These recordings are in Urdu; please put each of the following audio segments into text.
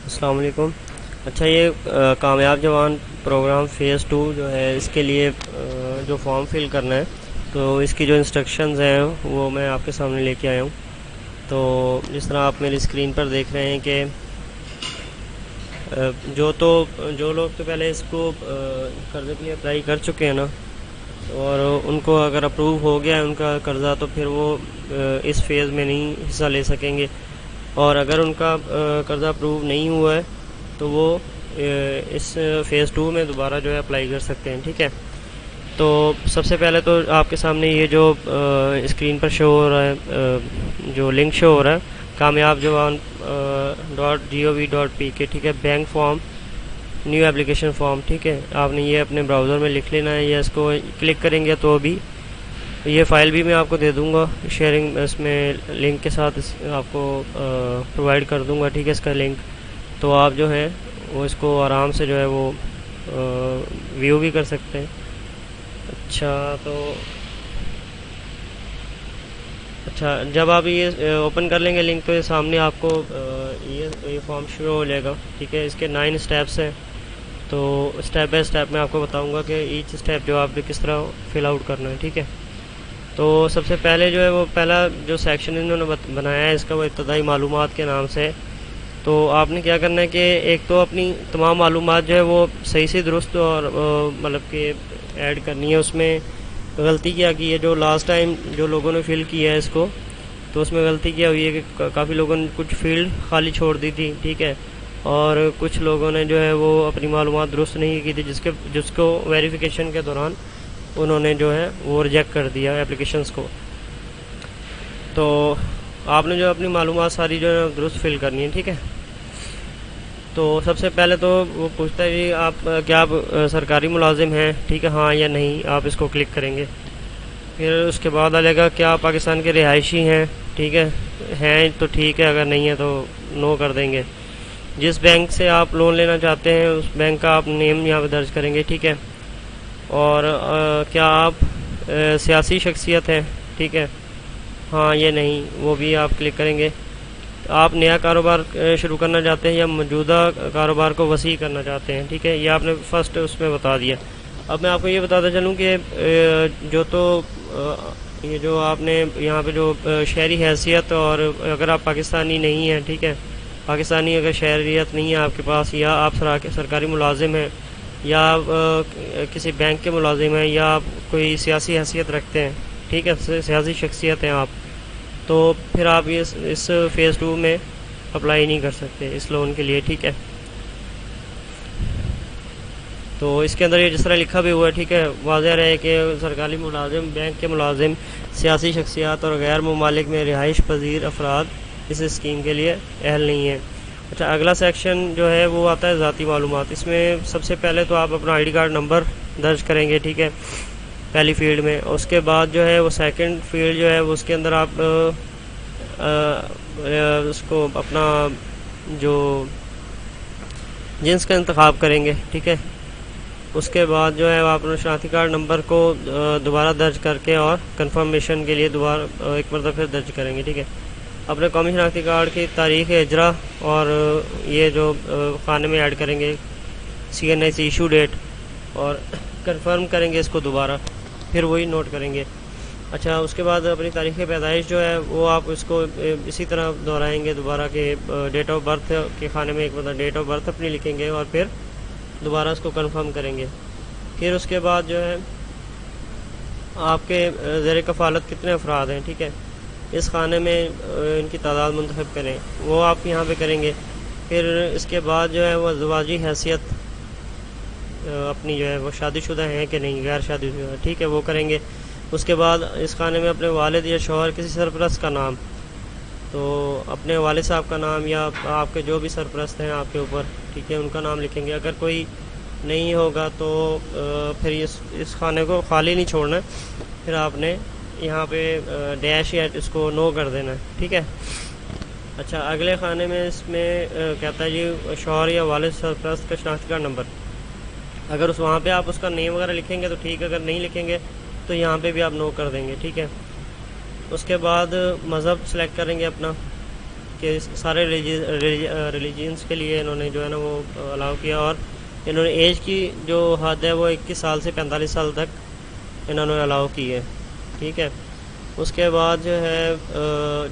السلام علیکم۔ اچھا، یہ کامیاب جوان پروگرام فیز 2 جو ہے، اس کے لیے جو فارم فل کرنا ہے، تو اس کی جو انسٹرکشنز ہیں وہ میں آپ کے سامنے لے کے آیا ہوں۔ تو جس طرح آپ میری اسکرین پر دیکھ رہے ہیں کہ جو لوگ تو پہلے اس کو قرضے کے لیے اپلائی کر چکے ہیں نا، اور ان کو اگر اپروو ہو گیا ہے ان کا قرضہ، تو پھر وہ اس فیز میں نہیں حصہ لے سکیں گے، اور اگر ان کا قرضہ اپروو نہیں ہوا ہے تو وہ اس فیز 2 میں دوبارہ جو ہے اپلائی کر سکتے ہیں، ٹھیک ہے۔ تو سب سے پہلے تو آپ کے سامنے یہ جو اسکرین پر شو ہو رہا ہے، جو لنک شو ہو رہا ہے کامیاب جوان .gov.pk، ٹھیک ہے، bank form new application form, ٹھیک ہے۔ آپ نے یہ اپنے براؤزر میں لکھ لینا ہے، یا اس کو کلک کریں گے تو بھی یہ فائل بھی میں آپ کو دے دوں گا شیئرنگ، اس میں لنک کے ساتھ آپ کو پرووائڈ کر دوں گا، ٹھیک ہے، اس کا لنک۔ تو آپ جو ہے وہ اس کو آرام سے جو ہے وہ ویو بھی کر سکتے ہیں۔ اچھا، جب آپ یہ اوپن کر لیں گے لنک، تو یہ سامنے آپ کو یہ فارم شروع ہو جائے گا، ٹھیک ہے۔ اس کے 9 اسٹیپس ہیں، تو اسٹیپ بائی اسٹیپ میں آپ کو بتاؤں گا کہ ایچ اسٹیپ جو آپ نے کس طرح فل آؤٹ کرنا ہے، ٹھیک ہے۔ تو سب سے پہلے جو ہے وہ پہلا جو سیکشن انہوں نے بنایا ہے اس کا، وہ ابتدائی معلومات کے نام سے ہے۔ تو آپ نے کیا کرنا ہے کہ ایک تو اپنی تمام معلومات جو ہے وہ صحیح سے درست اور مطلب کہ ایڈ کرنی ہے۔ اس میں غلطی کیا کی ہے، جو لاسٹ ٹائم جو لوگوں نے فل کیا ہے اس کو، تو اس میں غلطی کیا ہوئی ہے کہ کافی لوگوں نے کچھ فیلڈ خالی چھوڑ دی تھی، ٹھیک ہے، اور کچھ لوگوں نے جو ہے وہ اپنی معلومات درست نہیں کی تھی، جس کو ویریفیکیشن کے دوران انہوں نے جو ہے وہ ریجیکٹ کر دیا اپلیکیشنز کو۔ تو آپ نے جو اپنی معلومات ساری جو ہے درست فل کرنی ہے، ٹھیک ہے۔ تو سب سے پہلے تو وہ پوچھتا ہے جی کیا آپ سرکاری ملازم ہیں، ٹھیک ہے، ہاں یا نہیں، آپ اس کو کلک کریں گے۔ پھر اس کے بعد آئے گا کیا آپ پاکستان کے رہائشی ہیں، ٹھیک ہے، ہیں تو ٹھیک ہے، اگر نہیں ہے تو نو کر دیں گے۔ جس بینک سے آپ لون لینا چاہتے ہیں اس بینک کا آپ نیم یہاں پہ درج کریں گے، ٹھیک ہے۔ اور کیا آپ سیاسی شخصیت ہیں، ٹھیک ہے، ہاں یا نہیں، وہ بھی آپ کلک کریں گے۔ آپ نیا کاروبار شروع کرنا چاہتے ہیں یا موجودہ کاروبار کو وسیع کرنا چاہتے ہیں، ٹھیک ہے، یہ آپ نے فرسٹ اس میں بتا دیا۔ اب میں آپ کو یہ بتاتا چلوں کہ یہ جو آپ نے یہاں پہ جو شہری حیثیت، اور اگر آپ پاکستانی نہیں ہیں، ٹھیک ہے، پاکستانی اگر شہریت نہیں ہے آپ کے پاس، یا آپ سرکاری ملازم ہیں، یا آپ کسی بینک کے ملازم ہیں، یا آپ کوئی سیاسی حیثیت رکھتے ہیں، ٹھیک ہے، سیاسی شخصیت ہیں آپ، تو پھر آپ اس فیز 2 میں اپلائی نہیں کر سکتے اس لون کے لیے، ٹھیک ہے۔ تو اس کے اندر یہ جس طرح لکھا بھی ہوا ہے، ٹھیک ہے، واضح رہے کہ سرکاری ملازم، بینک کے ملازم، سیاسی شخصیات اور غیر ممالک میں رہائش پذیر افراد اس اسکیم کے لیے اہل نہیں ہیں۔ اچھا، اگلا سیکشن جو ہے وہ آتا ہے ذاتی معلومات۔ اس میں سب سے پہلے تو آپ اپنا آئی ڈی کارڈ نمبر درج کریں گے، ٹھیک ہے، پہلی فیلڈ میں۔ اس کے بعد جو ہے وہ سیکنڈ فیلڈ جو ہے وہ اس کے اندر آپ اس کو اپنا جو جنس کا انتخاب کریں گے، ٹھیک ہے۔ اس کے بعد جو ہے آپ اپنا شناختی کارڈ نمبر کو دوبارہ درج کر کے اور کنفرمیشن کے لیے دوبارہ ایک مرتبہ پھر درج کریں گے، ٹھیک ہے۔ اپنے قومی شناختی کارڈ کی تاریخ اجرا اور یہ جو خانے میں ایڈ کریں گے CNI سے ایشو ڈیٹ، اور کنفرم کریں گے اس کو دوبارہ، پھر وہی نوٹ کریں گے۔ اچھا، اس کے بعد اپنی تاریخ پیدائش جو ہے وہ آپ اس کو اسی طرح دہرائیں گے دوبارہ، کہ ڈیٹ آف برتھ کے خانے میں ایک مرتبہ ڈیٹ آف برتھ اپنی لکھیں گے، اور پھر دوبارہ اس کو کنفرم کریں گے۔ پھر اس کے بعد جو ہے آپ کے زیر کفالت کتنے افراد ہیں، ٹھیک ہے، اس خانے میں ان کی تعداد منتخب کریں، وہ آپ یہاں پہ کریں گے۔ پھر اس کے بعد جو ہے وہ ازدواجی حیثیت اپنی جو ہے وہ شادی شدہ ہیں کہ نہیں، غیر شادی شدہ، ٹھیک ہے، وہ کریں گے۔ اس کے بعد اس خانے میں اپنے والد یا شوہر کسی سرپرست کا نام، تو اپنے والد صاحب کا نام یا آپ کے جو بھی سرپرست ہیں آپ کے اوپر، ٹھیک ہے، ان کا نام لکھیں گے۔ اگر کوئی نہیں ہوگا تو پھر اس خانے کو خالی نہیں چھوڑنا ہے، پھر آپ نے یہاں پہ ڈیش یا اس کو نو کر دینا ہے، ٹھیک ہے۔ اچھا، اگلے خانے میں اس میں کہتا ہے جی شوہر یا والد سرپرست کا شناختی کارڈ نمبر۔ اگر وہاں پہ آپ اس کا نیم وغیرہ لکھیں گے تو ٹھیک ہے، اگر نہیں لکھیں گے تو یہاں پہ بھی آپ نو کر دیں گے، ٹھیک ہے۔ اس کے بعد مذہب سلیکٹ کریں گے اپنا، کہ سارے ریلیجنس کے لیے انہوں نے جو ہے نا وہ الاؤ کیا، اور انہوں نے ایج کی جو حد ہے وہ 21 سال سے 45 سال تک انہوں نے الاؤ کی ہے، ٹھیک ہے۔ اس کے بعد جو ہے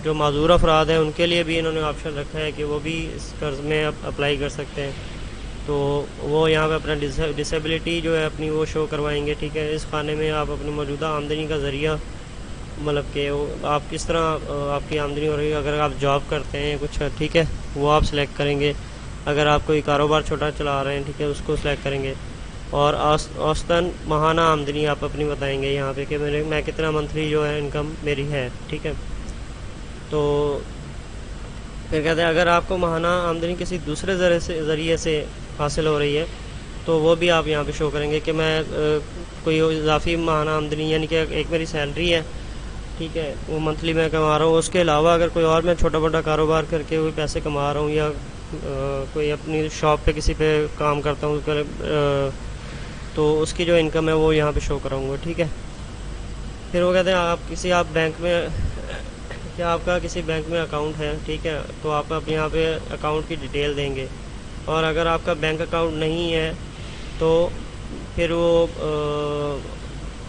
جو معذور افراد ہیں ان کے لیے بھی انہوں نے آپشن رکھا ہے کہ وہ بھی اس قرض میں اپلائی کر سکتے ہیں، تو وہ یہاں پہ اپنا ڈسیبلٹی جو ہے اپنی وہ شو کروائیں گے، ٹھیک ہے۔ اس خانے میں آپ اپنی موجودہ آمدنی کا ذریعہ، مطلب کہ آپ کس طرح آپ کی آمدنی ہو رہی ہے، اگر آپ جاب کرتے ہیں کچھ، ٹھیک ہے، وہ آپ سلیکٹ کریں گے۔ اگر آپ کوئی کاروبار چھوٹا چلا رہے ہیں، ٹھیک ہے، اس کو سلیکٹ کریں گے۔ اور اوسطاً ماہانہ آمدنی آپ اپنی بتائیں گے یہاں پہ کہ میں کتنا منتھلی جو ہے انکم میری ہے، ٹھیک ہے۔ تو پھر کہتے ہیں اگر آپ کو ماہانہ آمدنی کسی دوسرے ذریعے سے حاصل ہو رہی ہے تو وہ بھی آپ یہاں پہ شو کریں گے کہ میں کوئی اضافی ماہانہ آمدنی، یعنی کہ ایک میری سیلری ہے، ٹھیک ہے، وہ منتھلی میں کما رہا ہوں، اس کے علاوہ اگر کوئی اور میں چھوٹا موٹا کاروبار کر کے وہ پیسے کما رہا ہوں، یا کوئی اپنی شاپ پہ کسی پہ کام کرتا ہوں تو اس کی جو انکم ہے وہ یہاں پہ شو کراؤں گا، ٹھیک ہے۔ پھر وہ کہتے ہیں آپ بینک میں، کیا آپ کا کسی بینک میں اکاؤنٹ ہے، ٹھیک ہے، تو آپ اپنے یہاں پہ اکاؤنٹ کی ڈیٹیل دیں گے، اور اگر آپ کا بینک اکاؤنٹ نہیں ہے تو پھر وہ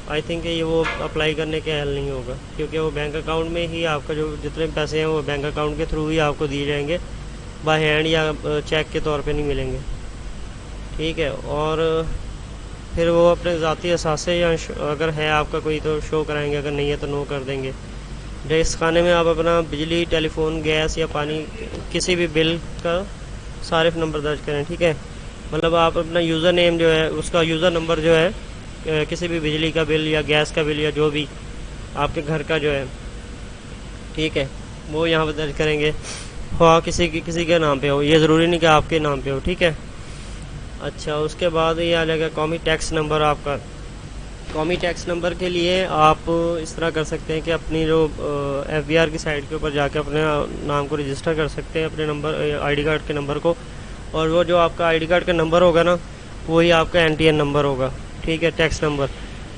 آئی تھنک کہ یہ وہ اپلائی کرنے کے اہل نہیں ہوگا، کیونکہ وہ بینک اکاؤنٹ میں ہی آپ کا جو جتنے پیسے ہیں وہ بینک اکاؤنٹ کے تھرو ہی آپ کو دیے جائیں گے، بائی ہینڈ یا چیک کے طور پہ نہیں ملیں گے، ٹھیک ہے۔ اور پھر وہ اپنے ذاتی اثاثے یا اگر ہے آپ کا کوئی تو شو کرائیں گے، اگر نہیں ہے تو نو کر دیں گے۔ اس خانے میں آپ اپنا بجلی، ٹیلی فون، گیس یا پانی کسی بھی بل کا صارف نمبر درج کریں، ٹھیک ہے۔ مطلب آپ اپنا یوزر نیم جو ہے، اس کا یوزر نمبر جو ہے کسی بھی بجلی کا بل یا گیس کا بل یا جو بھی آپ کے گھر کا جو ہے، ٹھیک ہے، وہ یہاں پہ درج کریں گے، ہاں کسی کے نام پہ ہو، یہ ضروری نہیں کہ آپ کے نام پہ ہو، ٹھیک ہے۔ اچھا، اس کے بعد یہ آ جائے گا قومی ٹیکس نمبر آپ کا۔ قومی ٹیکس نمبر کے لیے آپ اس طرح کر سکتے ہیں کہ اپنی جو ایف بی آر کی سائٹ کے اوپر جا کے اپنے نام کو رجسٹر کر سکتے ہیں، اپنے نمبر آئی ڈی کارڈ کے نمبر کو، اور وہ جو آپ کا آئی ڈی کارڈ کا نمبر ہوگا نا وہی آپ کا این ٹی این نمبر ہوگا، ٹھیک ہے، ٹیکس نمبر۔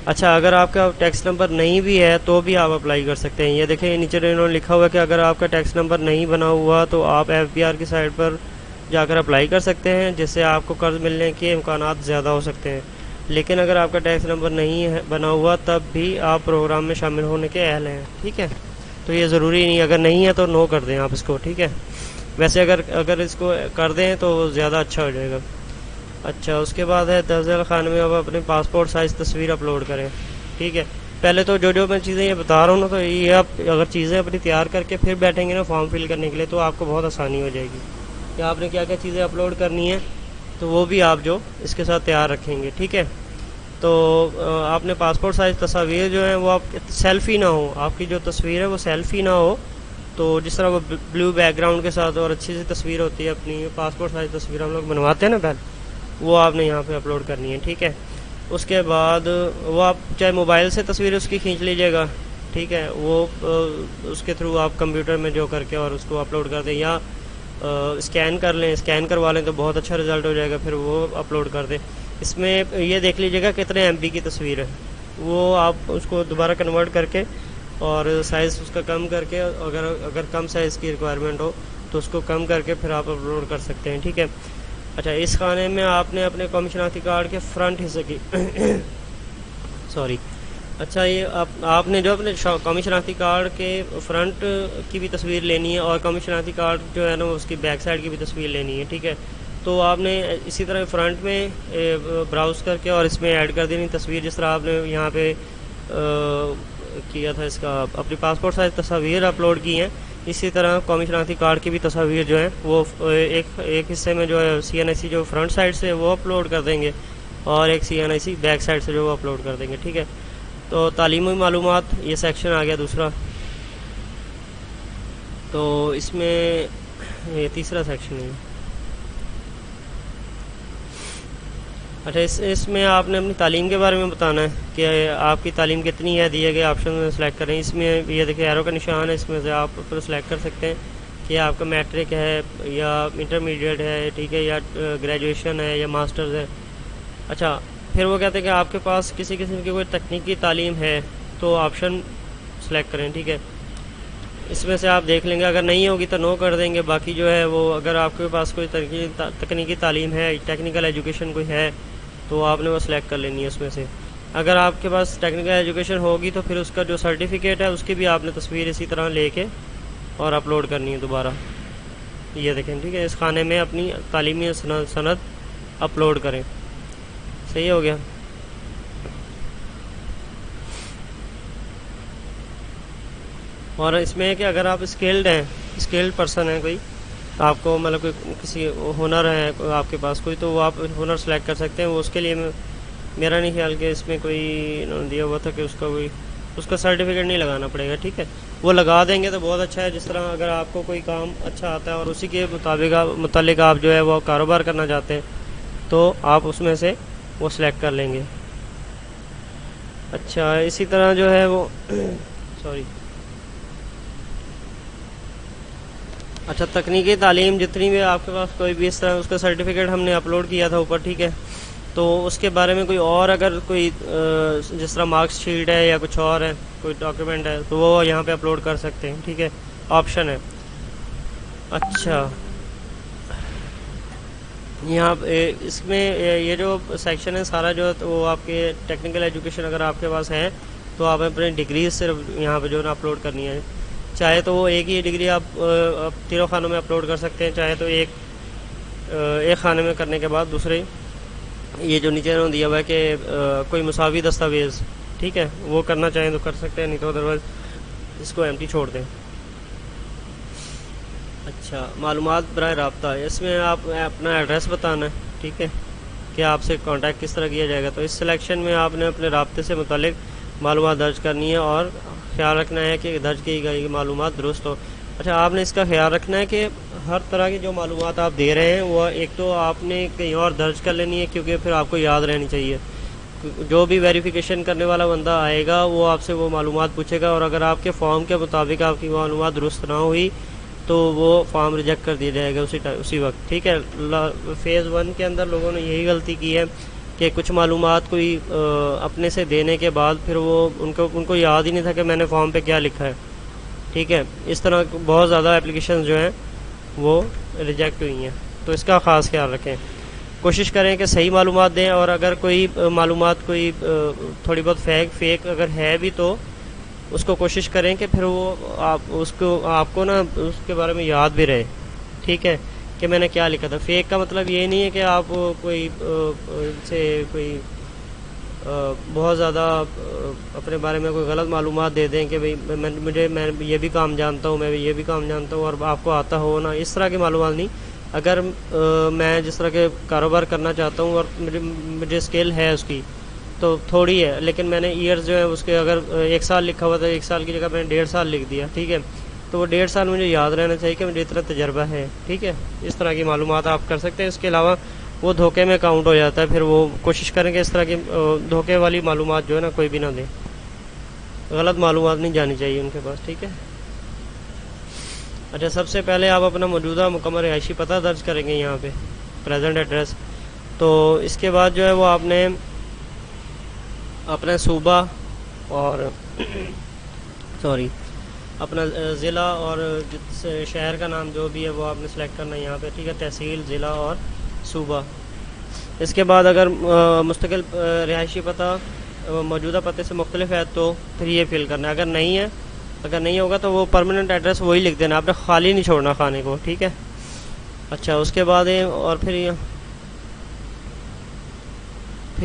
اچھا، اگر آپ کا ٹیکس نمبر نہیں بھی ہے تو بھی آپ اپلائی کر سکتے ہیں۔ یہ دیکھیں نیچے انہوں نے لکھا ہوا ہے کہ اگر آپ کا ٹیکس نمبر نہیں بنا ہوا تو آپ ایف بی آر کی سائٹ پر جا کر اپلائی کر سکتے ہیں، جس سے آپ کو قرض ملنے کے امکانات زیادہ ہو سکتے ہیں۔ لیکن اگر آپ کا ٹیکس نمبر نہیں ہے بنا ہوا تب بھی آپ پروگرام میں شامل ہونے کے اہل ہیں، ٹھیک ہے۔ تو یہ ضروری نہیں، اگر نہیں ہے تو نو کر دیں آپ اس کو، ٹھیک ہے۔ ویسے اگر اس کو کر دیں تو زیادہ اچھا ہو جائے گا۔ اچھا، اس کے بعد ہے درج ذیل خانے میں آپ اپنے پاسپورٹ سائز تصویر اپلوڈ کریں، ٹھیک ہے۔ پہلے تو جو میں چیزیں یہ بتا رہا ہوں نا، تو یہ آپ اگر چیزیں اپنی تیار کر کے پھر بیٹھیں گے نا فارم فل کرنے کے لیے تو آپ کو بہت آسانی ہو جائے گی کہ آپ نے کیا کیا چیزیں اپلوڈ کرنی ہیں، تو وہ بھی آپ جو اس کے ساتھ تیار رکھیں گے، ٹھیک ہے۔ تو آپ نے پاسپورٹ سائز تصاویر جو ہیں وہ آپ سیلفی نہ ہو، آپ کی جو تصویر ہے وہ سیلفی نہ ہو، تو جس طرح وہ بلو بیک گراؤنڈ کے ساتھ اور اچھی سی تصویر ہوتی ہے اپنی پاسپورٹ سائز تصویر ہم لوگ بنواتے ہیں نا پہلے، وہ آپ نے یہاں پہ اپلوڈ کرنی ہے، ٹھیک ہے۔ اس کے بعد وہ آپ چاہے موبائل سے تصویر اس کی کھینچ لیجیے گا، ٹھیک ہے، وہ اس کے تھرو آپ کمپیوٹر میں جو کر کے اور اس کو اپلوڈ کر دیں، یا اسکین کر لیں، اسکین کروا لیں تو بہت اچھا رزلٹ ہو جائے گا، پھر وہ اپلوڈ کر دیں۔ اس میں یہ دیکھ لیجیے گا کتنے ایم بی کی تصویر ہے، وہ آپ اس کو دوبارہ کنورٹ کر کے اور سائز اس کا کم کر کے، اگر کم سائز کی ریکوائرمنٹ ہو تو اس کو کم کر کے پھر آپ اپلوڈ کر سکتے ہیں، ٹھیک ہے۔ اچھا، اس خانے میں آپ نے اپنے قومی شناختی کارڈ کے فرنٹ حصے کی اچھا، یہ آپ نے جو اپنے قومی شناختی کارڈ کے فرنٹ کی بھی تصویر لینی ہے اور قومی شناختی کارڈ جو ہے نا اس کی بیک سائڈ کی بھی تصویر لینی ہے، ٹھیک ہے۔ تو آپ نے اسی طرح فرنٹ میں براؤز کر کے اور اس میں ایڈ کر دینی تصویر، جس طرح آپ نے یہاں پہ کیا تھا، اس کا اپنی پاسپورٹ سائز تصاویر اپلوڈ کی ہیں، اسی طرح قومی شناختی کارڈ کی بھی تصاویر جو ہیں وہ ایک حصے میں جو ہے سی این آئی سی جو فرنٹ سائڈ سے وہ اپلوڈ کر دیں گے، اور ایک سی این آئی سی بیک سائڈ سے جو وہ اپلوڈ کر دیں گے، ٹھیک ہے۔ تو تعلیمی معلومات، یہ سیکشن آ گیا دوسرا، تو اس میں یہ تیسرا سیکشن ہے۔ اچھا، اس میں آپ نے اپنی تعلیم کے بارے میں بتانا ہے کہ آپ کی تعلیم کتنی ہے، دیے گئے آپشن میں سلیکٹ کریں۔ اس میں یہ دیکھیں ایرو کا نشان ہے، اس میں سے آپ پھر سلیکٹ کر سکتے ہیں کہ آپ کا میٹرک ہے یا انٹرمیڈیٹ ہے، ٹھیک ہے، یا گریجویشن ہے یا ماسٹرز ہے۔ اچھا، پھر وہ کہتے ہیں کہ آپ کے پاس کسی قسم کی کوئی تکنیکی تعلیم ہے تو آپشن سلیکٹ کریں، ٹھیک ہے۔ اس میں سے آپ دیکھ لیں گے، اگر نہیں ہوگی تو نو کر دیں گے. باقی جو ہے وہ اگر آپ کے پاس کوئی تکنیکی تعلیم ہے، ٹیکنیکل ایجوکیشن کوئی ہے تو آپ نے وہ سلیکٹ کر لینی ہے اس میں سے. اگر آپ کے پاس ٹیکنیکل ایجوکیشن ہوگی تو پھر اس کا جو سرٹیفکیٹ ہے اس کی بھی آپ نے تصویر اسی طرح لے کے اور اپلوڈ کرنی ہے دوبارہ. یہ دیکھیں، ٹھیک ہے، اس خانے میں اپنی تعلیمی سند اپلوڈ کریں. صحیح ہو گیا. اور اس میں ہے کہ اگر آپ اسکلڈ ہیں، اسکلڈ پرسن ہیں، کوئی آپ کو مطلب کوئی کسی ہنر ہے آپ کے پاس کوئی، تو وہ آپ ہنر سلیکٹ کر سکتے ہیں. وہ اس کے لیے میرا نہیں خیال کہ اس میں کوئی انہوں نے دیا ہوا تھا کہ اس کا سرٹیفکیٹ نہیں لگانا پڑے گا. ٹھیک ہے، وہ لگا دیں گے تو بہت اچھا ہے. جس طرح اگر آپ کو کوئی کام اچھا آتا ہے اور اسی کے متعلق آپ جو ہے وہ کاروبار کرنا چاہتے ہیں تو آپ اس میں سے وہ سلیکٹ کر لیں گے. اچھا، اسی طرح جو ہے وہ سوری اچھا، تکنیکی تعلیم جتنی بھی آپ کے پاس کوئی بھی اس طرح اس کا سرٹیفکیٹ ہم نے اپلوڈ کیا تھا اوپر. ٹھیک ہے، تو اس کے بارے میں کوئی اور اگر کوئی جس طرح مارکس شیٹ ہے یا کچھ اور ہے، کوئی ڈاکیومنٹ ہے، تو وہ یہاں پہ اپلوڈ کر سکتے ہیں. ٹھیک ہے، آپشن ہے. اچھا، یہاں اس میں یہ جو سیکشن ہے سارا جو وہ آپ کے ٹیکنیکل ایجوکیشن اگر آپ کے پاس ہے تو آپ اپنے ڈگریز صرف یہاں پہ جو ہے اپلوڈ کرنی ہے. چاہے تو وہ ایک ہی ڈگری آپ تینوں خانوں میں اپلوڈ کر سکتے ہیں، چاہے تو ایک خانے میں کرنے کے بعد دوسرے یہ جو نیچے انہوں نے دیا ہوا ہے کہ کوئی مساوی دستاویز، ٹھیک ہے، وہ کرنا چاہیں تو کر سکتے ہیں، نہیں تو ادروائز اس کو ایمٹی چھوڑ دیں. اچھا، معلومات برائے رابطہ، اس میں آپ اپنا ایڈریس بتانا ہے. ٹھیک ہے، کہ آپ سے کانٹیکٹ کس طرح کیا جائے گا. تو اس سلیکشن میں آپ نے اپنے رابطے سے متعلق معلومات درج کرنی ہے اور خیال رکھنا ہے کہ درج کی گئی معلومات درست ہو. اچھا، آپ نے اس کا خیال رکھنا ہے کہ ہر طرح کی جو معلومات آپ دے رہے ہیں وہ ایک تو آپ نے کہیں اور درج کر لینی ہے، کیونکہ پھر آپ کو یاد رہنی چاہیے. جو بھی ویریفیکیشن کرنے والا بندہ آئے گا وہ آپ سے وہ معلومات پوچھے گا، اور اگر آپ کے فارم کے مطابق آپ کی معلومات درست نہ ہوئی تو وہ فارم ریجیکٹ کر دیا جائے گا اسی وقت. ٹھیک ہے، فیز 1 کے اندر لوگوں نے یہی غلطی کی ہے کہ کچھ معلومات کوئی اپنے سے دینے کے بعد پھر وہ ان کو یاد ہی نہیں تھا کہ میں نے فارم پہ کیا لکھا ہے. ٹھیک ہے، اس طرح بہت زیادہ اپلیکیشنز جو ہیں وہ ریجیکٹ ہوئی ہیں. تو اس کا خاص خیال رکھیں، کوشش کریں کہ صحیح معلومات دیں. اور اگر کوئی معلومات کوئی تھوڑی بہت فیک اگر ہے بھی تو اس کو کوشش کریں کہ پھر وہ آپ کو نا اس کے بارے میں یاد بھی رہے. ٹھیک ہے، کہ میں نے کیا لکھا تھا. فیک کا مطلب یہ نہیں ہے کہ آپ کوئی بہت زیادہ اپنے بارے میں کوئی غلط معلومات دے دیں کہ بھئی میں یہ بھی کام جانتا ہوں، میں یہ بھی کام جانتا ہوں، اور آپ کو آتا ہو نا، اس طرح کی معلومات نہیں. اگر میں جس طرح کے کاروبار کرنا چاہتا ہوں اور مجھے اسکل ہے اس کی تو تھوڑی ہے، لیکن میں نے ایئرز جو ہے اس کے اگر 1 سال لکھا ہوا تھا، 1 سال کی جگہ میں نے 1.5 سال لکھ دیا. ٹھیک ہے، تو وہ 1.5 سال مجھے یاد رہنا چاہیے کہ مجھے اتنا تجربہ ہے. ٹھیک ہے، اس طرح کی معلومات آپ کر سکتے ہیں. اس کے علاوہ وہ دھوکے میں کاؤنٹ ہو جاتا ہے، پھر وہ کوشش کریں کہ اس طرح کی دھوکے والی معلومات جو ہے نا کوئی بھی نہ دیں. غلط معلومات نہیں جانی چاہیے ان کے پاس. ٹھیک ہے. اچھا، سب سے پہلے آپ اپنا موجودہ مکمل رہائشی پتہ درج کریں گے یہاں پہ، پریزنٹ ایڈریس. تو اس کے بعد جو ہے وہ آپ نے اپنا صوبہ اور اپنا ضلع اور شہر کا نام جو بھی ہے وہ آپ نے سلیکٹ کرنا ہے یہاں پہ. ٹھیک ہے، تحصیل، ضلع اور صوبہ. اس کے بعد اگر مستقل رہائشی پتہ موجودہ پتے سے مختلف ہے تو پھر یہ فل کرنا ہے. اگر نہیں ہوگا تو وہ پرماننٹ ایڈریس وہی لکھ دینا، آپ نے خالی نہیں چھوڑنا خانے کو. ٹھیک ہے. اچھا، اس کے بعد اور پھر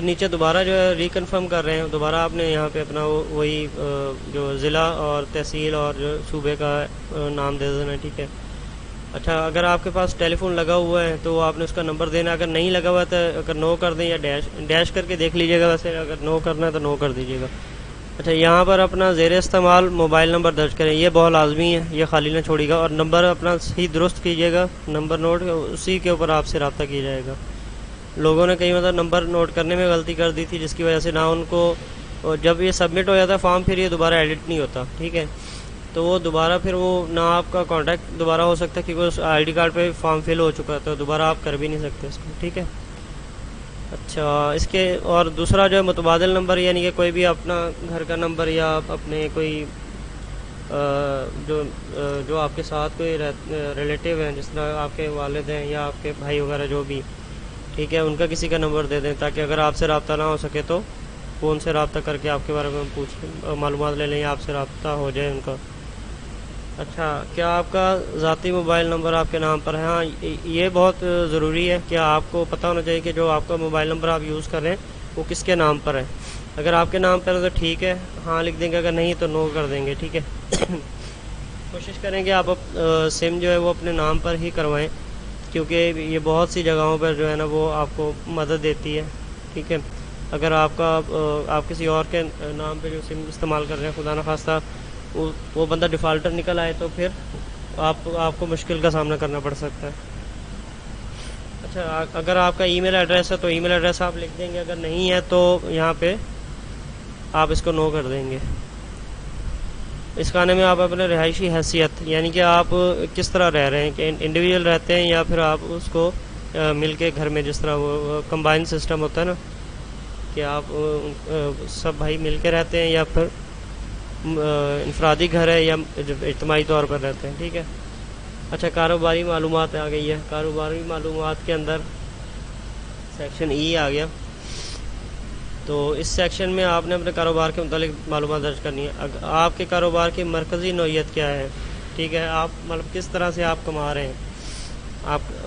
نیچے دوبارہ جو ہے ریکنفرم کر رہے ہیں، دوبارہ آپ نے یہاں پہ اپنا وہی جو ضلع اور تحصیل اور جو صوبے کا نام دے دینا. ٹھیک ہے. اچھا، اگر آپ کے پاس ٹیلی فون لگا ہوا ہے تو آپ نے اس کا نمبر دینا. اگر نہیں لگا ہوا ہے تو اگر نو کر دیں یا ڈیش کر کے دیکھ لیجیے گا. ویسے اگر نو کرنا ہے تو نو کر دیجیے گا. اچھا، یہاں پر اپنا زیر استعمال موبائل نمبر درج کریں، یہ بہت لازمی ہے، یہ خالی نہ چھوڑیے گا. اور نمبر اپنا صحیح درست کیجیے گا، نمبر نوٹ اسی کے اوپر آپ سے رابطہ کیا جائے گا. لوگوں نے کئی نمبر نوٹ کرنے میں غلطی کر دی تھی، جس کی وجہ سے نہ ان کو جب یہ سبمٹ ہو جاتا ہے فارم پھر یہ دوبارہ ایڈٹ نہیں ہوتا. ٹھیک ہے، تو وہ دوبارہ پھر وہ نہ آپ کا کانٹیکٹ دوبارہ ہو سکتا ہے کیونکہ اس آئی ڈی کارڈ پہ فارم فل ہو چکا ہے، تو دوبارہ آپ کر بھی نہیں سکتے اس کو. ٹھیک ہے. اچھا، اس کے اور دوسرا جو ہے متبادل نمبر، یعنی کہ کوئی بھی اپنا گھر کا نمبر یا اپنے کوئی جو آپ کے ساتھ کوئی ریلیٹیو ہیں، جس طرح آپ کے والد ہیں یا آپ کے بھائی وغیرہ جو بھی، ٹھیک ہے، ان کا کسی کا نمبر دے دیں تاکہ اگر آپ سے رابطہ نہ ہو سکے تو وہ ان سے رابطہ کر کے آپ کے بارے میں معلومات لے لیں یا آپ سے رابطہ ہو جائے ان کا۔ اچھا، کیا آپ کا ذاتی موبائل نمبر آپ کے نام پر ہے؟ ہاں، یہ بہت ضروری ہے کہ آپ کو پتہ ہونا چاہیے کہ جو آپ کا موبائل نمبر آپ یوز کر رہے ہیں وہ کس کے نام پر ہے۔ اگر آپ کے نام پر ہے تو ٹھیک ہے، ہاں لکھ دیں گے، اگر نہیں تو نو کر دیں گے، ٹھیک ہے۔ کوشش کریں کہ آپ سم جو ہے وہ اپنے نام پر ہی کروائیں، کیونکہ یہ بہت سی جگہوں پر جو ہے نا وہ آپ کو مدد دیتی ہے، ٹھیک ہے۔ اگر آپ کسی اور کے نام پہ جو سم استعمال کر رہے ہیں، خدا نخواستہ وہ بندہ ڈیفالٹر نکل آئے تو پھر آپ کو مشکل کا سامنا کرنا پڑ سکتا ہے۔ اچھا، اگر آپ کا ای میل ایڈریس ہے تو ای میل ایڈریس آپ لکھ دیں گے، اگر نہیں ہے تو یہاں پہ آپ اس کو نو کر دیں گے۔ اس کھانے میں آپ اپنے رہائشی حیثیت، یعنی کہ آپ کس طرح رہ رہے ہیں، کہ انڈیویجول رہتے ہیں یا پھر آپ اس کو مل کے گھر میں، جس طرح وہ کمبائن سسٹم ہوتا ہے نا کہ آپ سب بھائی مل کے رہتے ہیں، یا پھر انفرادی گھر ہے یا اجتماعی طور پر رہتے ہیں، ٹھیک ہے۔ اچھا، کاروباری معلومات آ گئی ہے۔ کاروباری معلومات کے اندر سیکشن ای آ گیا، تو اس سیکشن میں آپ نے اپنے کاروبار کے متعلق معلومات درج کرنی ہے۔ آپ کے کاروبار کی مرکزی نوعیت کیا ہے، ٹھیک ہے، آپ مطلب کس طرح سے آپ کما رہے ہیں۔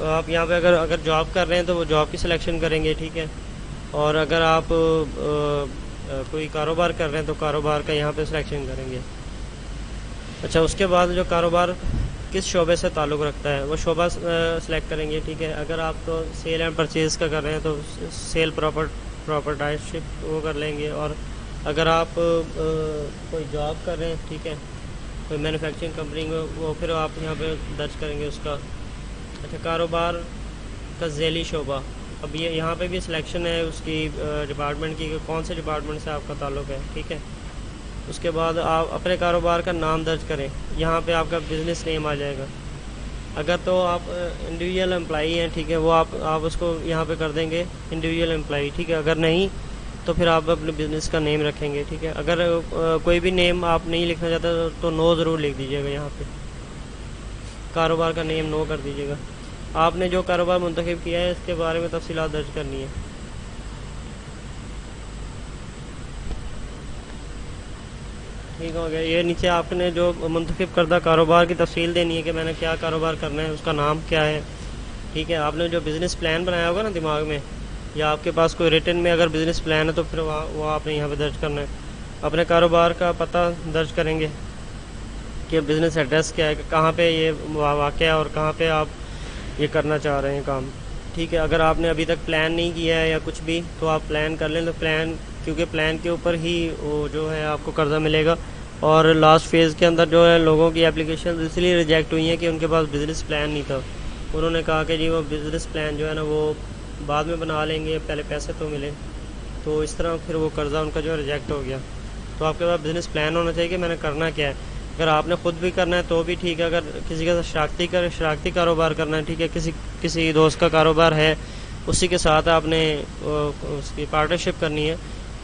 آپ یہاں پہ اگر جاب کر رہے ہیں تو وہ جاب کی سلیکشن کریں گے، ٹھیک ہے، اور اگر آپ کوئی کاروبار کر رہے ہیں تو کاروبار کا یہاں پہ سلیکشن کریں گے۔ اچھا، اس کے بعد جو کاروبار کس شعبے سے تعلق رکھتا ہے وہ شعبہ سلیکٹ کریں گے، ٹھیک ہے۔ اگر آپ تو سیل اینڈ پرچیز کا کر رہے ہیں تو سیل پراپرٹائزشپ وہ کر لیں گے، اور اگر آپ کوئی جاب کر رہے ہیں، ٹھیک ہے، کوئی مینوفیکچرنگ کمپنی میں، وہ پھر آپ یہاں پہ درج کریں گے اس کا۔ اچھا، کاروبار کا ذیلی شعبہ، اب یہاں پہ بھی سلیکشن ہے اس کی ڈپارٹمنٹ کی کہ کون سے ڈپارٹمنٹ سے آپ کا تعلق ہے، ٹھیک ہے۔ اس کے بعد آپ اپنے کاروبار کا نام درج کریں، یہاں پہ آپ کا بزنس نیم آ جائے گا۔ اگر تو آپ انڈیویجول امپلائی ہیں، ٹھیک ہے، وہ آپ اس کو یہاں پہ کر دیں گے انڈیویجول امپلائی، ٹھیک ہے۔ اگر نہیں تو پھر آپ اپنے بزنس کا نیم رکھیں گے، ٹھیک ہے۔ اگر کوئی بھی نیم آپ نہیں لکھنا چاہتے تو نو ضرور لکھ دیجیے گا، یہاں پہ کاروبار کا نیم نو کر دیجیے گا۔ آپ نے جو کاروبار منتخب کیا ہے اس کے بارے میں تفصیلات درج کرنی ہے۔ ٹھیک ہو گیا، یہ نیچے آپ نے جو منتخب کردہ کاروبار کی تفصیل دینی ہے کہ میں نے کیا کاروبار کرنا ہے، اس کا نام کیا ہے، ٹھیک ہے۔ آپ نے جو بزنس پلان بنایا ہوگا نا دماغ میں، یا آپ کے پاس کوئی ریٹن میں اگر بزنس پلان ہے تو پھر وہ آپ نے یہاں پہ درج کرنا ہے۔ اپنے کاروبار کا پتہ درج کریں گے کہ بزنس ایڈریس کیا ہے، کہ کہاں پہ یہ واقع ہے اور کہاں پہ آپ یہ کرنا چاہ رہے ہیں کام، ٹھیک ہے۔ اگر آپ نے ابھی تک پلان نہیں کیا ہے یا کچھ بھی تو آپ پلان کر لیں، تو پلان، کیونکہ پلان کے اوپر ہی وہ جو ہے آپ کو قرضہ ملے گا۔ اور لاسٹ فیز کے اندر جو ہے لوگوں کی اپلیکیشن اس لیے ریجیکٹ ہوئی ہیں کہ ان کے پاس بزنس پلان نہیں تھا، انہوں نے کہا کہ جی وہ بزنس پلان جو ہے نا وہ بعد میں بنا لیں گے، پہلے پیسے تو ملے، تو اس طرح پھر وہ قرضہ ان کا جو ہے ریجیکٹ ہو گیا۔ تو آپ کے پاس بزنس پلان ہونا چاہیے کہ میں نے کرنا کیا ہے۔ اگر آپ نے خود بھی کرنا ہے تو بھی ٹھیک ہے، اگر کسی کے ساتھ شراکتی کاروبار کرنا ہے، ٹھیک ہے، کسی دوست کا کاروبار ہے اسی کے ساتھ آپ نے اس کی پارٹنرشپ کرنی ہے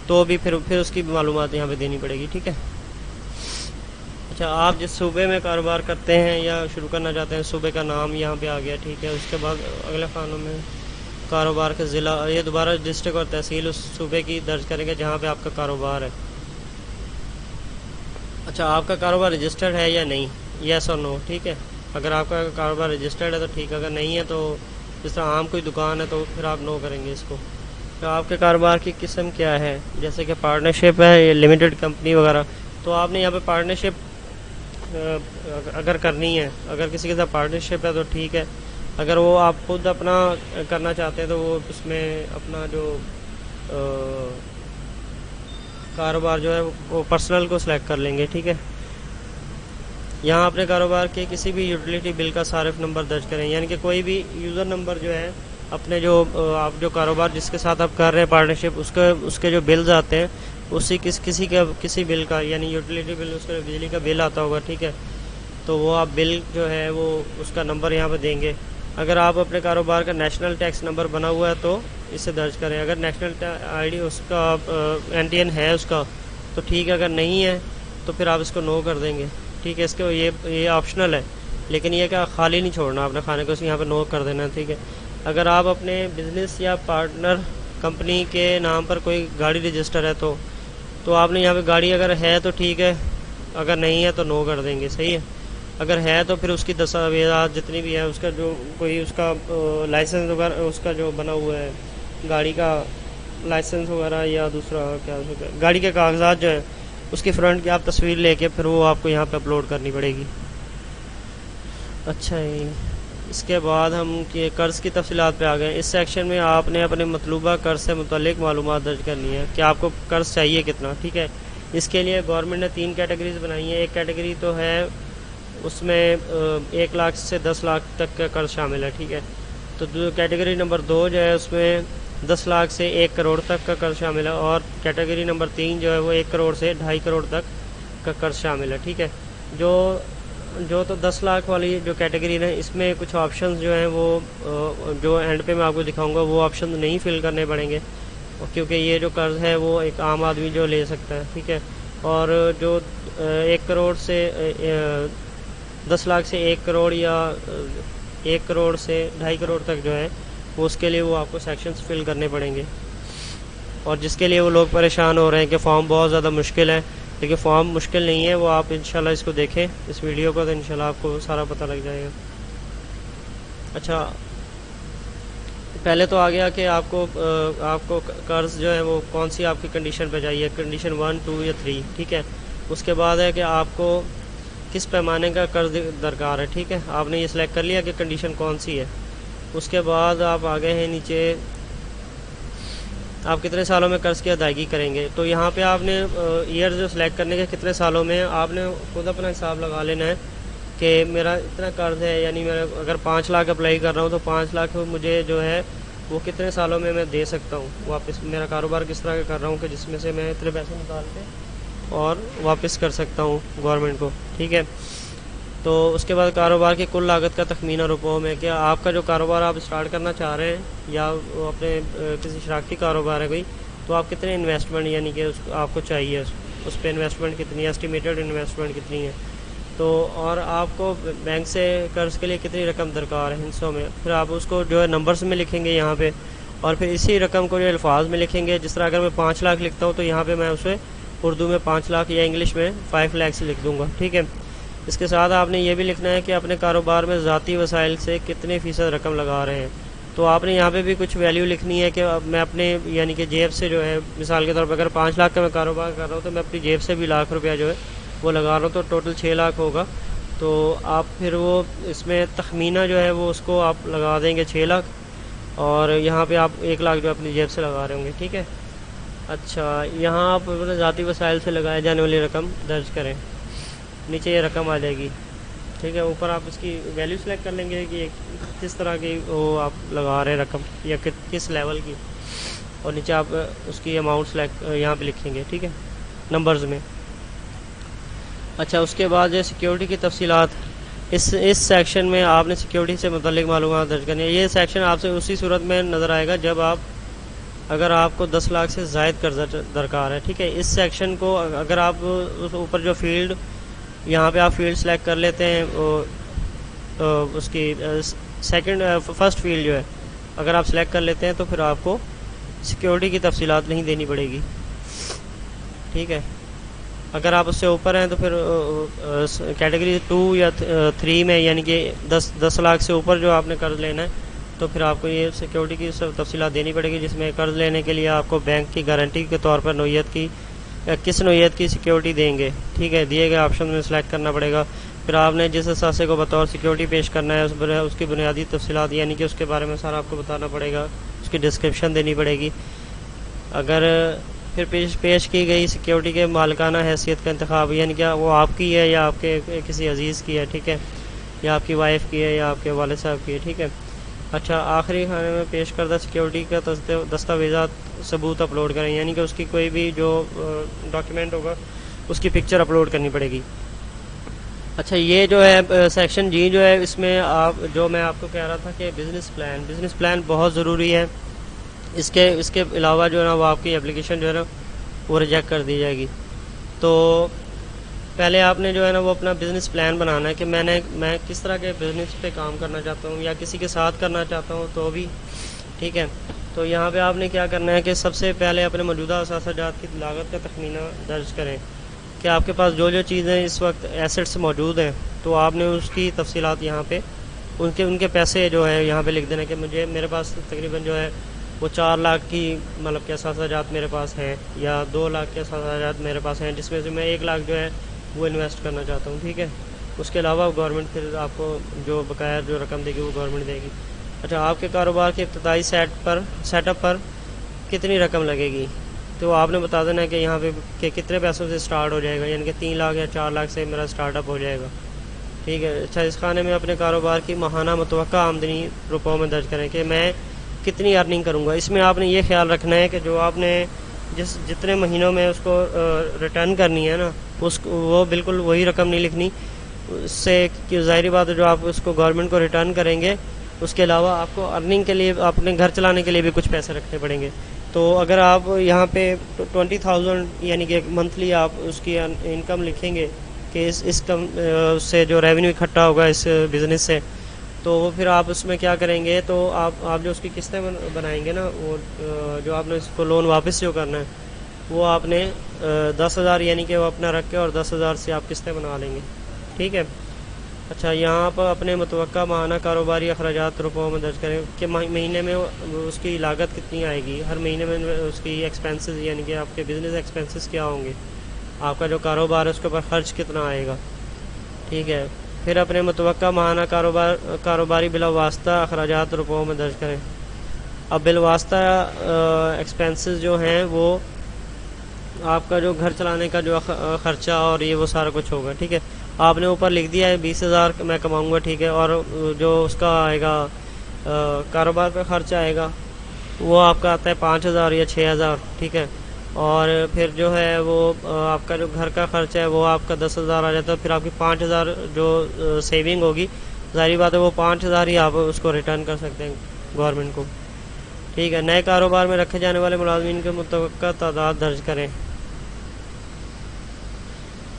تو بھی پھر اس کی معلومات یہاں پہ دینی پڑے گی، ٹھیک ہے۔ اچھا، آپ جس صوبے میں کاروبار کرتے ہیں یا شروع کرنا چاہتے ہیں صوبے کا نام یہاں پہ آ گیا، ٹھیک ہے۔ اس کے بعد اگلے خانوں میں کاروبار کا ضلع، یہ دوبارہ ڈسٹرکٹ اور تحصیل اس صوبے کی درج کریں گے جہاں پہ آپ کا کاروبار ہے۔ اچھا، آپ کا کاروبار رجسٹرڈ ہے یا نہیں، یس اور نو، ٹھیک ہے۔ اگر آپ کا کاروبار رجسٹرڈ ہے تو ٹھیک ہے، اگر نہیں ہے تو جس طرح عام کوئی دکان ہے تو پھر آپ نو کریں گے اس کو۔ تو آپ کے کاروبار کی قسم کیا ہے، جیسے کہ پارٹنرشپ ہے یا لمیٹڈ کمپنی وغیرہ، تو آپ نے یہاں پہ پارٹنرشپ اگر کرنی ہے، اگر کسی کے ساتھ پارٹنرشپ ہے تو ٹھیک ہے۔ اگر وہ آپ خود اپنا کرنا چاہتے ہیں تو وہ اس میں اپنا جو کاروبار جو ہے وہ پرسنل کو سلیکٹ کر لیں گے، ٹھیک ہے۔ یہاں اپنے کاروبار کے کسی بھی یوٹیلیٹی بل کا صارف نمبر درج کریں، یعنی کہ کوئی بھی یوزر نمبر جو ہے اپنے جو آپ جو کاروبار جس کے ساتھ آپ کر رہے ہیں پارٹنرشپ، اس کے جو بلز آتے ہیں کسی بل کا، یعنی یوٹیلیٹی بل، اس کا بجلی کا بل آتا ہوگا، ٹھیک ہے، تو وہ آپ بل جو ہے وہ اس کا نمبر یہاں پہ دیں گے۔ اگر آپ اپنے کاروبار کا نیشنل ٹیکس نمبر بنا ہوا ہے تو اسے درج کریں، اگر نیشنل آئی ڈی اس کا NTN ہے اس کا تو ٹھیک ہے، اگر نہیں ہے تو پھر آپ اس کو نو کر دیں گے، ٹھیک ہے. اس کو یہ آپشنل ہے، لیکن یہ کہ خالی نہیں چھوڑنا اپنے کھانے کو، اس یہاں پہ نوٹ کر دینا. ٹھیک ہے. اگر آپ اپنے بزنس یا پارٹنر کمپنی کے نام پر کوئی گاڑی رجسٹر ہے تو آپ نے یہاں پہ گاڑی اگر ہے تو ٹھیک ہے، اگر نہیں ہے تو نو کر دیں گے. صحیح ہے. اگر ہے تو پھر اس کی دستاویزات جتنی بھی ہے، اس کا جو کوئی اس کا لائسنس وغیرہ، اس کا جو بنا ہوا ہے گاڑی کا لائسنس وغیرہ، یا دوسرا کیا گاڑی کے کاغذات جو ہے، اس کی فرنٹ کی آپ تصویر لے کے پھر وہ آپ کو یہاں پہ اپلوڈ کرنی پڑے گی. اچھا جی. اس کے بعد ہم قرض کی تفصیلات پہ آ گئے. اس سیکشن میں آپ نے اپنے مطلوبہ قرض سے متعلق معلومات درج کرنی ہے کہ آپ کو قرض چاہیے کتنا. ٹھیک ہے. اس کے لیے گورنمنٹ نے 3 کیٹیگریز بنائی ہیں. ایک کیٹیگری تو ہے اس میں 1 لاکھ سے 10 لاکھ تک کا قرض شامل ہے. ٹھیک ہے. تو کیٹیگری نمبر 2 جو ہے اس میں 10 لاکھ سے 1 کروڑ تک کا قرض شامل ہے، اور کیٹیگری نمبر 3 جو ہے وہ 1 کروڑ سے 2.5 کروڑ تک کا قرض شامل ہے. ٹھیک ہے. جو تو 10 لاکھ والی جو کیٹیگری ہے، اس میں کچھ آپشنز جو ہیں وہ جو اینڈ پہ میں آپ کو دکھاؤں گا، وہ آپشن نہیں فل کرنے پڑیں گے، کیونکہ یہ جو قرض ہے وہ ایک عام آدمی جو لے سکتا ہے. ٹھیک ہے. اور جو 1 کروڑ سے 10 لاکھ سے 1 کروڑ یا 1 کروڑ سے 2.5 کروڑ تک جو ہے وہ اس کے لیے وہ آپ کو سیکشنز فل کرنے پڑیں گے. اور جس کے لیے وہ لوگ پریشان ہو رہے ہیں کہ فارم بہت زیادہ مشکل ہے، لیکن فارم مشکل نہیں ہے. وہ آپ انشاءاللہ اس کو دیکھیں، اس ویڈیو کو، تو انشاءاللہ آپ کو سارا پتہ لگ جائے گا. اچھا، پہلے تو آ گیا کہ آپ کو قرض جو ہے وہ کون سی آپ کی کنڈیشن پہ چاہیے، کنڈیشن 1 2 یا 3. ٹھیک ہے. اس کے بعد ہے کہ آپ کو کس پیمانے کا قرض درکار ہے. ٹھیک ہے. آپ نے یہ سلیکٹ کر لیا کہ کنڈیشن کون سی ہے. اس کے بعد آپ آگے ہیں نیچے، آپ کتنے سالوں میں قرض کی ادائیگی کریں گے. تو یہاں پہ آپ نے ایئر جو سلیکٹ کرنے کے کتنے سالوں میں، آپ نے خود اپنا حساب لگا لینا ہے کہ میرا اتنا قرض ہے، یعنی میں اگر 5 لاکھ اپلائی کر رہا ہوں تو 5 لاکھ مجھے جو ہے وہ کتنے سالوں میں دے سکتا ہوں واپس. میرا کاروبار کس طرح کا کر رہا ہوں کہ جس میں سے میں اتنے پیسے نکال کے اور واپس کر سکتا ہوں گورنمنٹ کو. ٹھیک ہے. تو اس کے بعد کاروبار کی کل لاگت کا تخمینہ روپوں میں، کہ آپ کا جو کاروبار آپ اسٹارٹ کرنا چاہ رہے ہیں یا اپنے کسی شراکتی کاروبار ہے کوئی، تو آپ کتنے انویسٹمنٹ یعنی کہ آپ کو چاہیے، اس پہ انویسٹمنٹ کتنی ہے، اسٹیمیٹڈ انویسٹمنٹ کتنی ہے. تو اور آپ کو بینک سے قرض کے لیے کتنی رقم درکار ہے ہندسوں میں، پھر آپ اس کو جو ہے نمبرز میں لکھیں گے یہاں پہ، اور پھر اسی رقم کو جو الفاظ میں لکھیں گے. جس طرح اگر میں 5 لاکھ لکھتا ہوں تو یہاں پہ میں اسے اردو میں 5 لاکھ یا انگلش میں 5 lakhs لکھ دوں گا. ٹھیک ہے. اس کے ساتھ آپ نے یہ بھی لکھنا ہے کہ اپنے کاروبار میں ذاتی وسائل سے کتنے فیصد رقم لگا رہے ہیں. تو آپ نے یہاں پہ بھی کچھ ویلیو لکھنی ہے کہ میں اپنے یعنی کہ جیب سے جو ہے، مثال کے طور پر اگر 5 لاکھ کا میں کاروبار کر رہا ہوں تو میں اپنی جیب سے بھی لاکھ روپیہ جو ہے وہ لگا رہا ہوں، تو ٹوٹل 6 لاکھ ہوگا. تو آپ پھر وہ اس میں تخمینہ جو ہے وہ اس کو آپ لگا دیں گے 6 لاکھ، اور یہاں پہ آپ 1 لاکھ جو اپنی جیب سے لگا رہے ہوں گے. ٹھیک ہے. اچھا، یہاں آپ اپنے ذاتی وسائل سے لگائے جانے والی رقم درج کریں. نیچے یہ رقم آ جائے گی. ٹھیک ہے. اوپر آپ اس کی ویلیو سلیکٹ کر لیں گے کہ کس طرح کی وہ آپ لگا رہے ہیں رقم، یا کس لیول کی، اور نیچے آپ اس کی اماؤنٹ سلیکٹ یہاں پہ لکھیں گے. ٹھیک ہے، نمبرز میں. اچھا، اس کے بعد جو سیکیورٹی کی تفصیلات، اس سیکشن میں آپ نے سیکیورٹی سے متعلق معلومات درج کرنی ہے. یہ سیکشن آپ سے اسی صورت میں نظر آئے گا جب اگر آپ کو 10 لاکھ سے زائد قرضہ درکار ہے. ٹھیک ہے. اس سیکشن کو اگر آپ اس اوپر جو فیلڈ یہاں پہ آپ فیلڈ سلیکٹ کر لیتے ہیں، اس کی فرسٹ فیلڈ جو ہے اگر آپ سلیکٹ کر لیتے ہیں تو پھر آپ کو سیکیورٹی کی تفصیلات نہیں دینی پڑے گی. ٹھیک ہے. اگر آپ اس سے اوپر ہیں تو پھر کیٹیگری 2 یا 3 میں، یعنی کہ 10 لاکھ سے اوپر جو آپ نے قرض لینا ہے، تو پھر آپ کو یہ سیکیورٹی کی سب تفصیلات دینی پڑے گی، جس میں قرض لینے کے لیے آپ کو بینک کی گارنٹی کے طور پر کس نوعیت کی سیکیورٹی دیں گے. ٹھیک ہے. دیے گئے آپشن میں سلیکٹ کرنا پڑے گا. پھر آپ نے جس اثاثے کو بطور سیکیورٹی پیش کرنا ہے اس کی بنیادی تفصیلات، یعنی کہ اس کے بارے میں سارا آپ کو بتانا پڑے گا، اس کی ڈسکرپشن دینی پڑے گی. اگر پھر پیش کی گئی سیکیورٹی کے مالکانہ حیثیت کا انتخاب، یعنی کہ وہ آپ کی ہے یا آپ کے کسی عزیز کی ہے. ٹھیک ہے. یا آپ کی وائف کی ہے یا آپ کے والد صاحب کی ہے. ٹھیک ہے. اچھا، آخری خانے میں پیش کردہ سیکیورٹی کا دستاویزات ثبوت اپلوڈ کریں، یعنی کہ اس کی کوئی بھی جو ڈاکیومنٹ ہوگا اس کی پکچر اپلوڈ کرنی پڑے گی. اچھا، یہ جو ہے سیکشن جی جو ہے، اس میں میں آپ کو کہہ رہا تھا کہ بزنس پلان بہت ضروری ہے. اس کے علاوہ جو ہے نا وہ آپ کی اپلیکیشن جو ہے نا وہ ریجیکٹ کر دی جائے گی. تو پہلے آپ نے جو ہے نا وہ اپنا بزنس پلان بنانا ہے کہ میں کس طرح کے بزنس پہ کام کرنا چاہتا ہوں یا کسی کے ساتھ کرنا چاہتا ہوں تو بھی ٹھیک ہے. تو یہاں پہ آپ نے کیا کرنا ہے کہ سب سے پہلے اپنے موجودہ اثاثہ جات کی لاگت کا تخمینہ درج کریں کہ آپ کے پاس جو چیزیں اس وقت ایسٹس موجود ہیں تو آپ نے اس کی تفصیلات یہاں پہ ان کے پیسے جو ہے یہاں پہ لکھ دینا کہ میرے پاس تقریباً جو ہے وہ 4 لاکھ کی مطلب کہ اثاثہ جات میرے پاس ہیں یا 2 لاکھ کے اثاثہ جات میرے پاس ہیں جس میں سے میں 1 لاکھ جو ہے وہ انویسٹ کرنا چاہتا ہوں. ٹھیک ہے. اس کے علاوہ گورنمنٹ پھر آپ کو جو بقایا جو رقم دے گی وہ گورنمنٹ دے گی. اچھا آپ کے کاروبار کے ابتدائی سیٹ اپ پر کتنی رقم لگے گی تو آپ نے بتا دینا ہے کہ یہاں پہ کہ کتنے پیسوں سے سٹارٹ ہو جائے گا یعنی کہ 3 لاکھ یا 4 لاکھ سے میرا سٹارٹ اپ ہو جائے گا. ٹھیک ہے. اچھا اس خانے میں اپنے کاروبار کی ماہانہ متوقع آمدنی روپوں میں درج کریں کہ میں کتنی ارننگ کروں گا. اس میں آپ نے یہ خیال رکھنا ہے کہ جو آپ نے جتنے مہینوں میں اس کو ریٹرن کرنی ہے نا وہ بالکل وہی رقم نہیں لکھنی. اس سے ظاہری بات ہے جو آپ اس کو گورنمنٹ کو ریٹرن کریں گے اس کے علاوہ آپ کو ارننگ کے لیے اپنے گھر چلانے کے لیے بھی کچھ پیسے رکھنے پڑیں گے. تو اگر آپ یہاں پہ 20,000 یعنی کہ منتھلی آپ اس کی انکم لکھیں گے کہ اس سے جو ریونیو اکٹھا ہوگا اس بزنس سے تو پھر آپ اس میں کیا کریں گے تو آپ جو اس کی قسطیں بنائیں گے نا وہ جو آپ نے اس کو لون واپس جو کرنا ہے وہ آپ نے 10,000 یعنی کہ وہ اپنا رکھ کے اور 10,000 سے آپ قسطیں بنا لیں گے. ٹھیک ہے. اچھا یہاں پر اپنے متوقع ماہانہ کاروباری اخراجات روپوں میں درج کریں کہ مہینے میں اس کی لاگت کتنی آئے گی. ہر مہینے میں اس کی ایکسپینسز یعنی کہ آپ کے بزنس ایکسپینسز کیا ہوں گے آپ کا جو کاروبار ہے اس کے اوپر خرچ کتنا آئے گا. ٹھیک ہے. پھر اپنے متوقع ماہانہ کاروباری بلا واسطہ اخراجات روپوں میں درج کریں. اب بالواسطہ ایکسپینسز جو ہیں وہ آپ کا جو گھر چلانے کا جو خرچہ اور یہ وہ سارا کچھ ہوگا. ٹھیک ہے. آپ نے اوپر لکھ دیا ہے 20,000 میں کماؤں گا. ٹھیک ہے. اور جو اس کا آئے گا کاروبار پہ خرچ آئے گا وہ آپ کا آتا ہے 5,000 یا 6,000. ٹھیک ہے. اور پھر جو ہے وہ آپ کا جو گھر کا خرچ ہے وہ آپ کا 10,000 آ جاتا ہے. پھر آپ کی 5,000 جو سیونگ ہوگی ظاہری بات ہے وہ 5,000 ہی آپ اس کو ریٹرن کر سکتے ہیں گورنمنٹ کو. ٹھیک ہے. نئے کاروبار میں رکھے جانے والے ملازمین کی متوقع تعداد درج کریں.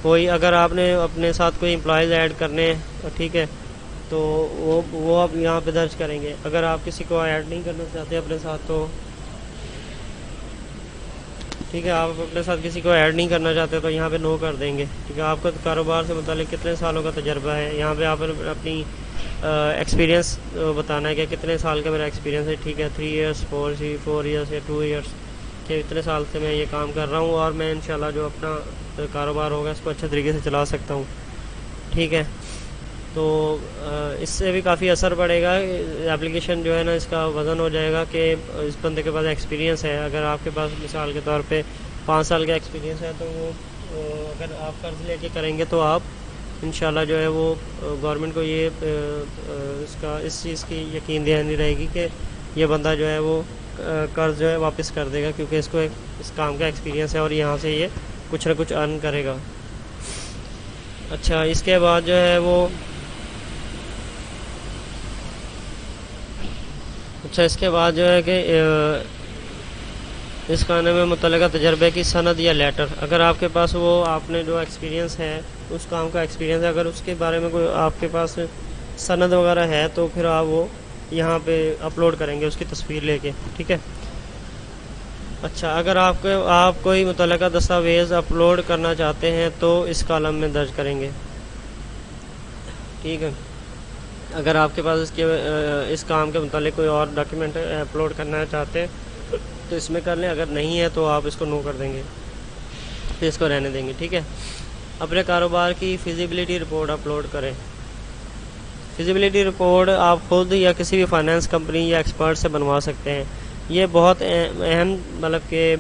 کوئی اگر آپ نے اپنے ساتھ کوئی امپلائیز ایڈ کرنے ہیں ٹھیک ہے تو وہ آپ یہاں پہ درج کریں گے. اگر آپ کسی کو ایڈ نہیں کرنا چاہتے اپنے ساتھ تو ٹھیک ہے آپ اپنے ساتھ کسی کو ایڈ نہیں کرنا چاہتے تو یہاں پہ نو کر دیں گے. ٹھیک ہے. آپ کا کاروبار سے متعلق کتنے سالوں کا تجربہ ہے یہاں پہ آپ اپنی ایکسپیرینس بتانا ہے کہ کتنے سال کا میرا ایکسپیرینس ہے. ٹھیک ہے. 3 ایئرس 4 ایئرس یا 2 ایئرس کہ اتنے سال سے میں یہ کام کر رہا ہوں اور میں انشاءاللہ جو اپنا کاروبار ہوگا اس کو اچھے طریقے سے چلا سکتا ہوں. ٹھیک ہے. تو اس سے بھی کافی اثر پڑے گا. ایپلیکیشن جو ہے نا اس کا وزن ہو جائے گا کہ اس بندے کے پاس ایکسپیرینس ہے. اگر آپ کے پاس مثال کے طور پہ 5 سال کا ایکسپیرینس ہے تو وہ اگر آپ قرض لے کے کریں گے تو آپ انشاءاللہ جو ہے وہ گورنمنٹ کو یہ اس چیز کی یقین دہانی رہے گی کہ یہ بندہ جو ہے وہ قرض جو ہے واپس کر دے گا کیونکہ اس کو اس کام کا ایکسپیرینس ہے اور یہاں سے یہ کچھ نہ کچھ ارن کرے گا. اچھا اس کے بعد جو ہے وہ اس کے بعد جو ہے کہ اس کھانے میں متعلقہ تجربے کی سند یا لیٹر اگر آپ کے پاس وہ آپ نے جو ایکسپیرینس ہے اس کام کا ایکسپیرینس ہے اگر اس کے بارے میں کوئی آپ کے پاس سند وغیرہ ہے تو پھر آپ وہ یہاں پہ اپلوڈ کریں گے اس کی تصویر لے کے. ٹھیک ہے. اچھا اگر آپ کوئی متعلقہ دستاویز اپلوڈ کرنا چاہتے ہیں تو اس کالم میں درج کریں گے. ٹھیک ہے. اگر آپ کے پاس اس کام کے متعلق کوئی اور ڈاکیومنٹ اپلوڈ کرنا چاہتے ہیں تو اس میں کر لیں. اگر نہیں ہے تو آپ اس کو نو کر دیں گے پھر اس کو رہنے دیں گے. ٹھیک ہے. اپنے کاروبار کی فیزیبلٹی رپورٹ اپلوڈ کریں. فیزیبلٹی رپورٹ آپ خود یا کسی بھی فائنانس کمپنی یا ایکسپرٹ سے بنوا سکتے ہیں. یہ بہت اہم مطلب کہ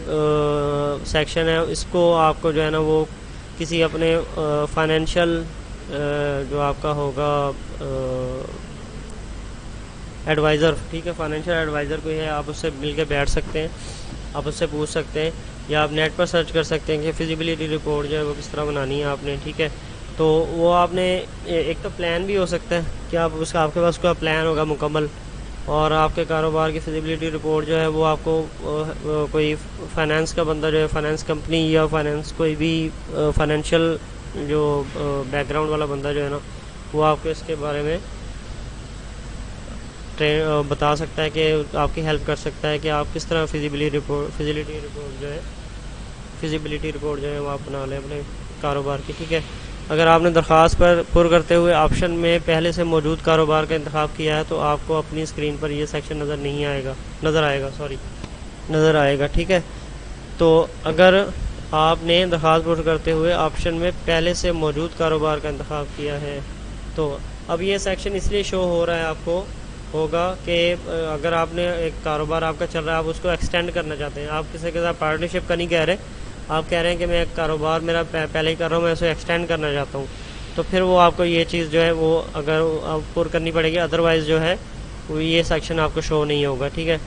سیکشن ہے. اس کو آپ کو جو ہے نا وہ کسی اپنے فائنینشیل جو آپ کا ہوگا ایڈوائزر. ٹھیک ہے. فائنینشیل ایڈوائزر کوئی ہے آپ اس سے مل کے بیٹھ سکتے ہیں آپ اس سے پوچھ سکتے ہیں یا آپ نیٹ پر سرچ کر سکتے ہیں کہ فیزیبلٹی رپورٹ جو ہے وہ کس طرح بنانی ہے آپ نے. ٹھیک ہے. تو وہ آپ نے ایک تو پلان بھی ہو سکتا ہے کہ آپ کے پاس کا پلان ہوگا مکمل اور آپ کے کاروبار کی فیزیبلٹی رپورٹ جو ہے وہ آپ کو کوئی فائنانس کا بندہ جو ہے فائنانس کمپنی یا فائنانس کوئی بھی فائنینشیل جو بیک گراؤنڈ والا بندہ جو ہے نا وہ آپ کو اس کے بارے میں بتا سکتا ہے کہ آپ کی ہیلپ کر سکتا ہے کہ آپ کس طرح فیزیبلٹی رپورٹ جو ہے وہ آپ بنا لیں اپنے کاروبار کی. ٹھیک ہے. اگر آپ نے درخواست پر کرتے ہوئے آپشن میں پہلے سے موجود کاروبار کا انتخاب کیا ہے تو آپ کو اپنی اسکرین پر یہ سیکشن نظر آئے گا. ٹھیک ہے. تو اگر آپ نے درخواست پر کرتے ہوئے آپشن میں پہلے سے موجود کاروبار کا انتخاب کیا ہے تو اب یہ سیکشن اس لیے شو ہو رہا ہے آپ کو ہوگا کہ اگر آپ نے ایک کاروبار آپ کا چل رہا ہے آپ اس کو ایکسٹینڈ کرنا چاہتے ہیں, آپ کسی کے ساتھ پارٹنرشپ کا نہیں کہہ رہے, آپ کہہ رہے ہیں کہ میں ایک کاروبار میرا پہلے ہی کر رہا ہوں, میں اسے ایکسٹینڈ کرنا چاہتا ہوں, تو پھر وہ آپ کو یہ چیز جو ہے وہ اگر پر کرنی پڑے گی, ادروائز جو ہے وہ یہ سیکشن آپ کو شو نہیں ہوگا. ٹھیک ہے.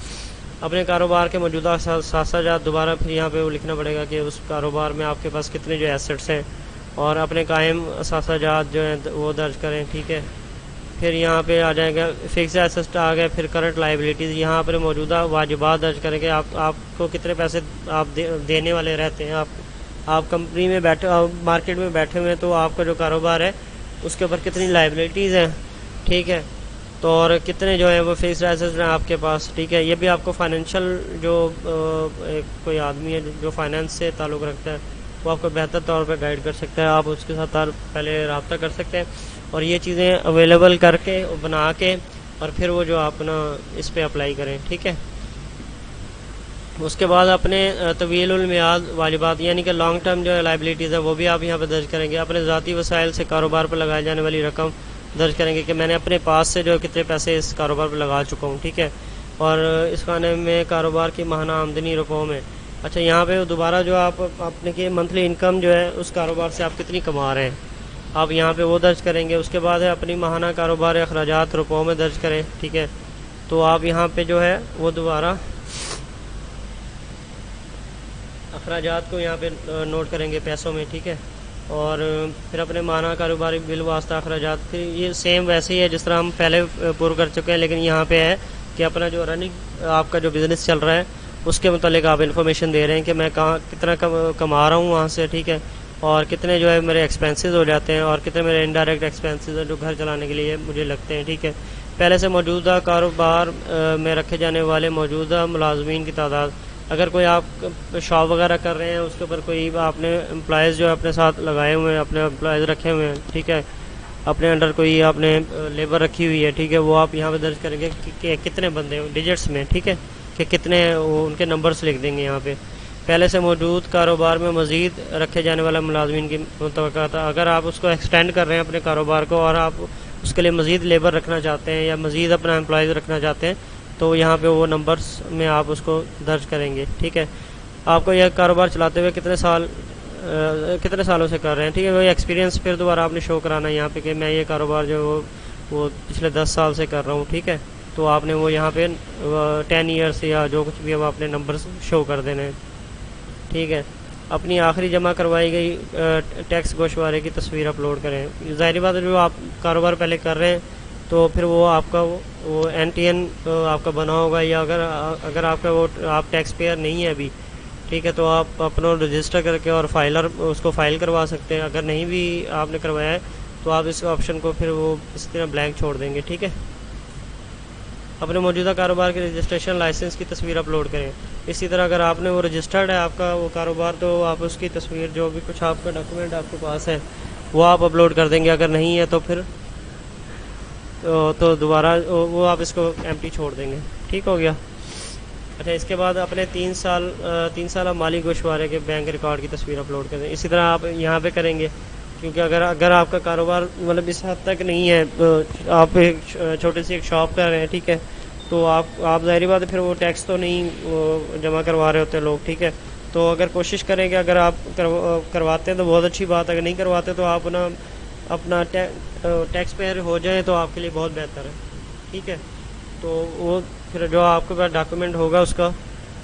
اپنے کاروبار کے موجودہ ساسا جات دوبارہ پھر یہاں پہ وہ لکھنا پڑے گا کہ اس کاروبار میں آپ کے پاس کتنے جو ایسٹس ہیں, اور اپنے قائم ساسا جات جو ہیں وہ درج کریں. ٹھیک ہے. پھر یہاں پہ آ جائے گا فکس ایسٹ آ گئے, پھر کرنٹ لائبلٹیز, یہاں پر موجودہ واجبات درج کریں کہ آپ کو کتنے پیسے آپ دینے والے رہتے ہیں. آپ کمپنی میں بیٹھے, مارکیٹ میں بیٹھے ہوئے ہیں, تو آپ کا جو کاروبار ہے اس کے اوپر کتنی لائبلٹیز ہیں. ٹھیک ہے. تو اور کتنے جو ہیں وہ فکس ایسٹ ہیں آپ کے پاس. ٹھیک ہے. یہ بھی آپ کو فائنینشیل جو کوئی آدمی ہے جو فائنینس سے تعلق رکھتا ہے وہ آپ کو بہتر طور پہ گائیڈ کر سکتا ہے. آپ اس کے ساتھ پہلے رابطہ کر سکتے ہیں اور یہ چیزیں اویلیبل کر کے بنا کے اور پھر وہ جو اپنا اس پہ اپلائی کریں. ٹھیک ہے. اس کے بعد اپنے طویل المیعاد واجبات یعنی کہ لانگ ٹرم جو لائبلٹیز ہے وہ بھی آپ یہاں پہ درج کریں گے. اپنے ذاتی وسائل سے کاروبار پر لگائے جانے والی رقم درج کریں گے کہ میں نے اپنے پاس سے جو کتنے پیسے اس کاروبار پہ لگا چکا ہوں. ٹھیک ہے. اور اس خانے میں کاروبار کی ماہانہ آمدنی روپوں میں. اچھا, یہاں پہ دوبارہ جو آپ اپنے کی منتھلی انکم جو ہے اس کاروبار سے آپ کتنی کما رہے ہیں آپ یہاں پہ وہ درج کریں گے. اس کے بعد ہے اپنی ماہانہ کاروبار اخراجات روپوں میں درج کریں. ٹھیک ہے. تو آپ یہاں پہ جو ہے وہ دوبارہ اخراجات کو یہاں پہ نوٹ کریں گے پیسوں میں. ٹھیک ہے. اور پھر اپنے ماہانہ کاروباری بل واسطہ اخراجات, پھر یہ سیم ویسے ہی ہے جس طرح ہم پہلے پر کر چکے ہیں, لیکن یہاں پہ ہے کہ اپنا جو رننگ آپ کا جو بزنس چل رہا ہے اس کے متعلق آپ انفارمیشن دے رہے ہیں کہ میں کتنا کما رہا ہوں وہاں سے. ٹھیک ہے. اور کتنے جو ہے میرے ایکسپینسز ہو جاتے ہیں اور کتنے میرے انڈائریکٹ ایکسپینسز ہیں جو گھر چلانے کے لیے مجھے لگتے ہیں. ٹھیک ہے. پہلے سے موجودہ کاروبار میں رکھے جانے والے موجودہ ملازمین کی تعداد, اگر کوئی آپ شاپ وغیرہ کر رہے ہیں اس کے اوپر کوئی آپ نے امپلائیز جو اپنے ساتھ لگائے ہوئے ہیں, اپنے امپلائیز رکھے ہوئے ہیں. ٹھیک ہے. اپنے انڈر کوئی آپ نے لیبر رکھی ہوئی ہے. ٹھیک ہے. وہ آپ یہاں پہ درج کریں گے کہ کتنے بندے ڈیجٹس میں. ٹھیک ہے. کہ کتنے ان کے نمبرز لکھ دیں گے یہاں پہ. پہلے سے موجود کاروبار میں مزید رکھے جانے والا ملازمین کی متوقعات, اگر آپ اس کو ایکسٹینڈ کر رہے ہیں اپنے کاروبار کو اور آپ اس کے لیے مزید لیبر رکھنا چاہتے ہیں یا مزید اپنا امپلائیز رکھنا چاہتے ہیں تو یہاں پہ وہ نمبرز میں آپ اس کو درج کریں گے. ٹھیک ہے. آپ کو یہ کاروبار چلاتے ہوئے کتنے سالوں سے کر رہے ہیں. ٹھیک ہے. وہ ایکسپیرینس پھر دوبارہ آپ نے شو کرانا ہے یہاں پہ کہ میں یہ کاروبار جو وہ پچھلے 10 سال سے کر رہا ہوں. ٹھیک ہے. تو آپ نے وہ یہاں پہ 10 ایئرس یا جو کچھ بھی آپ نے نمبرز شو کر دینے ہیں. ٹھیک ہے. اپنی آخری جمع کروائی گئی ٹیکس گوشوارے کی تصویر اپلوڈ کریں. ظاہری بات ہے جو آپ کاروبار پہلے کر رہے ہیں تو پھر وہ آپ کا وہ NTN آپ کا بنا ہوگا, یا اگر آپ کا وہ آپ ٹیکس پیئر نہیں ہے ابھی. ٹھیک ہے. تو آپ اپنا رجسٹر کر کے اور فائلر اس کو فائل کروا سکتے ہیں. اگر نہیں بھی آپ نے کروایا ہے تو آپ اس آپشن کو پھر وہ اسی طرح بلینک چھوڑ دیں گے. ٹھیک ہے. اپنے موجودہ کاروبار کے رجسٹریشن لائسنس کی تصویر اپلوڈ کریں. اسی طرح اگر آپ نے وہ رجسٹرڈ ہے آپ کا وہ کاروبار تو آپ اس کی تصویر جو بھی کچھ آپ کا ڈاکومنٹ آپ کے پاس ہے وہ آپ اپلوڈ کر دیں گے. اگر نہیں ہے تو پھر تو دوبارہ وہ آپ اس کو ایمٹی چھوڑ دیں گے. ٹھیک ہو گیا. اچھا, اس کے بعد اپنے 3 سالہ مالی گوشوارے کے بینک ریکارڈ کی تصویر اپلوڈ کر دیں. اسی طرح آپ یہاں پہ کریں گے کیونکہ اگر آپ کا کاروبار مطلب اس حد تک نہیں ہے, آپ ایک چھوٹی سی ایک شاپ کر رہے ہیں. ٹھیک ہے. تو آپ ظاہری بات ہے پھر وہ ٹیکس تو نہیں جمع کروا رہے ہوتے لوگ. ٹھیک ہے. تو اگر کوشش کریں کہ اگر آپ کرواتے ہیں تو بہت اچھی بات ہے, اگر نہیں کرواتے تو آپ اپنا ٹیکس پیئر ہو جائیں تو آپ کے لیے بہت بہتر ہے. ٹھیک ہے. تو وہ پھر جو آپ کے پاس ڈاکومنٹ ہوگا اس کا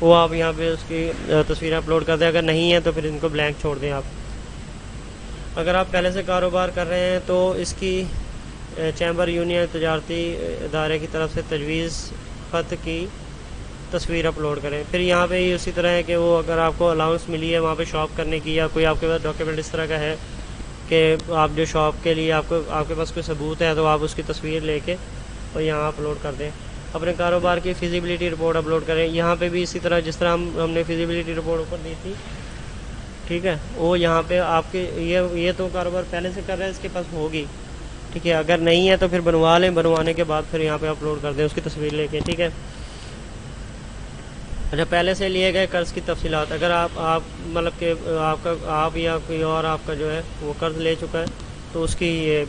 وہ آپ یہاں پہ اس کی تصویریں اپلوڈ کر دیں. اگر نہیں ہے تو پھر ان کو بلینک چھوڑ دیں آپ. اگر آپ پہلے سے کاروبار کر رہے ہیں تو اس کی چیمبر یونین تجارتی ادارے کی طرف سے تجویز خط کی تصویر اپلوڈ کریں. پھر یہاں پہ اسی طرح ہے کہ وہ اگر آپ کو الاؤنس ملی ہے وہاں پہ شاپ کرنے کی یا کوئی آپ کے پاس ڈاکیومنٹ اس طرح کا ہے کہ آپ جو شاپ کے لیے آپ کے پاس کوئی ثبوت ہے تو آپ اس کی تصویر لے کے اور یہاں اپلوڈ کر دیں. اپنے کاروبار کی فیزیبلٹی رپورٹ اپلوڈ کریں. یہاں پہ بھی اسی طرح جس طرح ہم نے فیزیبلٹی رپورٹ اوپر دی تھی, ٹھیک ہے, وہ یہاں پہ آپ کے یہ تو کاروبار پہلے سے کر رہے ہیں, اس کے پاس ہوگی, ٹھیک ہے. اگر نہیں ہے تو پھر بنوا لیں, بنوانے کے بعد پھر یہاں پہ اپلوڈ کر دیں اس کی تصویر لے کے, ٹھیک ہے. اچھا, پہلے سے لیے گئے قرض کی تفصیلات. اگر آپ مطلب کہ آپ یا کوئی اور آپ کا جو ہے وہ قرض لے چکا ہے تو اس کی یہ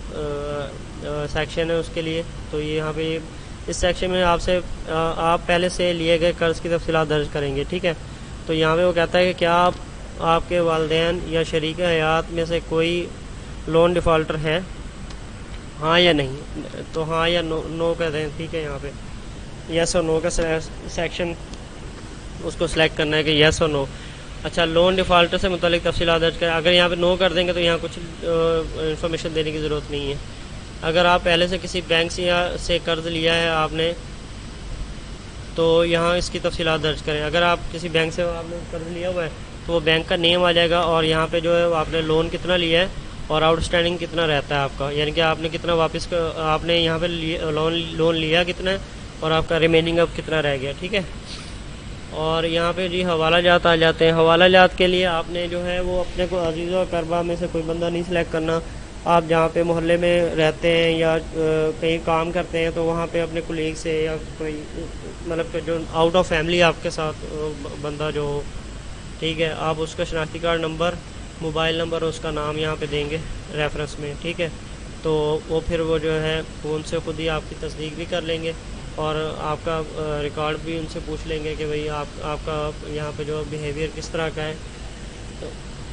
سیکشن ہے اس کے لیے. تو یہ یہاں پہ اس سیکشن میں آپ پہلے سے لیے گئے قرض کی تفصیلات درج کریں گے, ٹھیک ہے. تو یہاں پہ وہ کہتا ہے کہ کیا آپ کے والدین یا شریک حیات میں سے کوئی لون ڈیفالٹر ہے, ہاں یا نہیں. تو ہاں یا نو کہتے ہیں, ٹھیک ہے. یہاں پہ یس اور نو کا سیکشن اس کو سلیکٹ کرنا ہے کہ یس اور نو. اچھا, لون ڈیفالٹر سے متعلق تفصیلات درج کریں. اگر یہاں پہ نو کر دیں گے تو یہاں کچھ انفارمیشن دینے کی ضرورت نہیں ہے. اگر آپ پہلے سے کسی بینک سے قرض لیا ہے آپ نے تو یہاں اس کی تفصیلات درج کریں. اگر آپ کسی بینک سے آپ نے قرض لیا ہوا ہے تو وہ بینک کا نیم آ جائے گا, اور یہاں پہ جو ہے آپ نے لون کتنا لیا ہے اور آؤٹ اسٹینڈنگ کتنا رہتا ہے آپ کا, یعنی کہ آپ نے کتنا واپس آپ نے یہاں پہ لون لیا کتنا ہے اور آپ کا ریمیننگ اب کتنا رہ گیا, ٹھیک ہے. اور یہاں پہ جی حوالہ جات آ جاتے ہیں. حوالہ جات کے لیے آپ نے جو ہے وہ اپنے کو عزیز و اقربا میں سے کوئی بندہ نہیں سلیکٹ کرنا. آپ جہاں پہ محلے میں رہتے ہیں یا کہیں کام کرتے ہیں تو وہاں پہ اپنے کولیگ سے یا کوئی مطلب کہ جو آؤٹ آف فیملی آپ کے ساتھ بندہ جو ہو, ٹھیک ہے, آپ اس کا شناختی کارڈ نمبر, موبائل نمبر اور اس کا نام یہاں پہ دیں گے ریفرنس میں, ٹھیک ہے. تو وہ پھر وہ جو ہے وہ ان سے خود ہی آپ کی تصدیق بھی کر لیں گے اور آپ کا ریکارڈ بھی ان سے پوچھ لیں گے کہ بھئی آپ کا یہاں پہ جو بیہیویئر کس طرح کا ہے,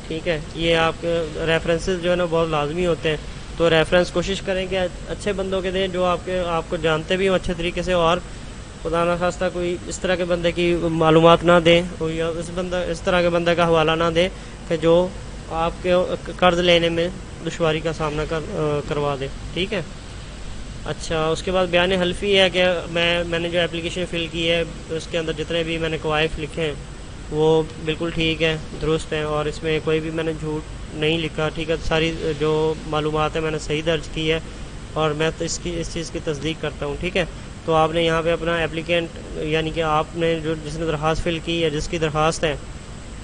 ٹھیک ہے. یہ آپ کے ریفرنسز جو ہے نا بہت لازمی ہوتے ہیں. تو ریفرنس کوشش کریں کہ اچھے بندوں کے دیں جو آپ کو جانتے بھی ہوں اچھے طریقے سے, اور خدا نخواستہ کوئی اس طرح کے بندے کی معلومات نہ دیں, یا اس طرح کے بندے کا حوالہ نہ دیں کہ جو آپ کے قرض لینے میں دشواری کا سامنا کروا دے, ٹھیک ہے. اچھا, اس کے بعد بیان حلفی ہے کہ میں نے جو اپلیکیشن فل کی ہے اس کے اندر جتنے بھی میں نے کوائف لکھے ہیں وہ بالکل ٹھیک ہے, درست ہیں, اور اس میں کوئی بھی میں نے جھوٹ نہیں لکھا, ٹھیک ہے. ساری جو معلومات ہیں میں نے صحیح درج کی ہے اور میں تو اس چیز کی تصدیق کرتا ہوں, ٹھیک ہے. تو آپ نے یہاں پہ اپنا ایپلیکینٹ یعنی کہ آپ نے جس نے درخواست فل کی ہے, جس کی درخواست ہے,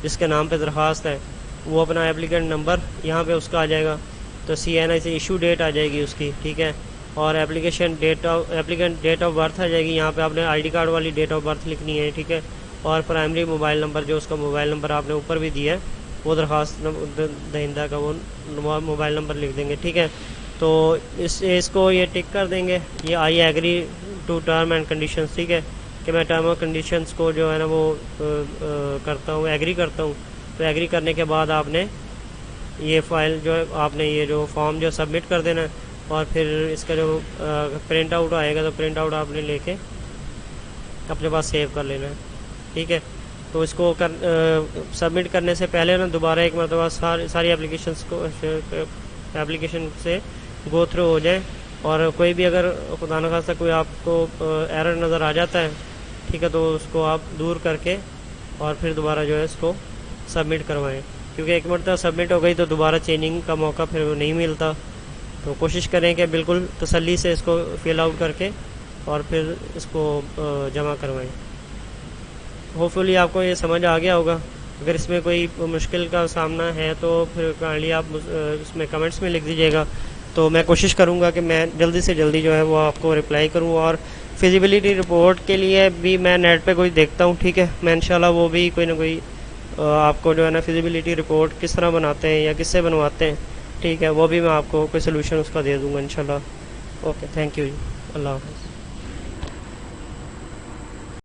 جس کے نام پہ درخواست ہے, وہ اپنا ایپلیکینٹ نمبر یہاں پہ اس کا آ جائے گا. تو CNI سے ایشو ڈیٹ آ جائے گی اس کی, ٹھیک ہے. اور ایپلیکینٹ ڈیٹ آف برتھ آ جائے گی. یہاں پہ آپ نے ID کارڈ والی ڈیٹ آف برتھ لکھنی ہے, ٹھیک ہے. اور پرائمری موبائل نمبر جو اس کا موبائل نمبر آپ نے اوپر بھی دیا ہے وہ درخواست دہندہ کا وہ موبائل نمبر لکھ دیں گے, ٹھیک ہے. تو اس کو یہ ٹک کر دیں گے, یہ I agree to term and conditions, ٹھیک ہے, کہ میں ٹرم اور کنڈیشنز کو جو ہے نا وہ کرتا ہوں, ایگری کرتا ہوں. تو ایگری کرنے کے بعد آپ نے یہ فائل جو ہے آپ نے یہ جو فارم جو سبمٹ کر دینا ہے, اور پھر اس کا جو پرنٹ آؤٹ آئے گا تو پرنٹ آؤٹ آپ نے لے کے اپنے پاس سیو کر لینا ہے, ٹھیک ہے. تو اس کو سبمٹ کرنے سے پہلے نا دوبارہ ایک مرتبہ ساری ایپلیکیشن سے گو تھرو ہو جائیں, اور کوئی بھی اگر خدا نخواستہ کوئی آپ کو ایرر نظر آ جاتا ہے, ٹھیک ہے, تو اس کو آپ دور کر کے اور پھر دوبارہ جو ہے اس کو سبمٹ کروائیں, کیونکہ ایک مرتبہ سبمٹ ہو گئی تو دوبارہ چینجنگ کا موقع پھر نہیں ملتا. تو کوشش کریں کہ بالکل تسلی سے اس کو فل آؤٹ کر کے اور پھر اس کو جمع کروائیں. ہوپ فلی آپ کو یہ سمجھ آ گیا ہوگا. اگر اس میں کوئی مشکل کا سامنا ہے تو پھر کائنڈلی آپ اس میں کمنٹس میں لکھ دیجیے گا, تو میں کوشش کروں گا کہ میں جلدی سے جلدی جو ہے وہ آپ کو رپلائی کروں. اور فیزیبلٹی رپورٹ کے لیے بھی میں نیٹ پہ کوئی دیکھتا ہوں, ٹھیک ہے, میں انشاءاللہ وہ بھی کوئی نہ کوئی آپ کو جو ہے نا فیزیبلٹی رپورٹ کس طرح بناتے ہیں یا کس سے بنواتے ہیں, ٹھیک ہے, وہ بھی میں آپ کو کوئی سلوشن اس کا دے دوں گا انشاءاللہ. اوکے, تھینک یو جی, اللہ حافظ.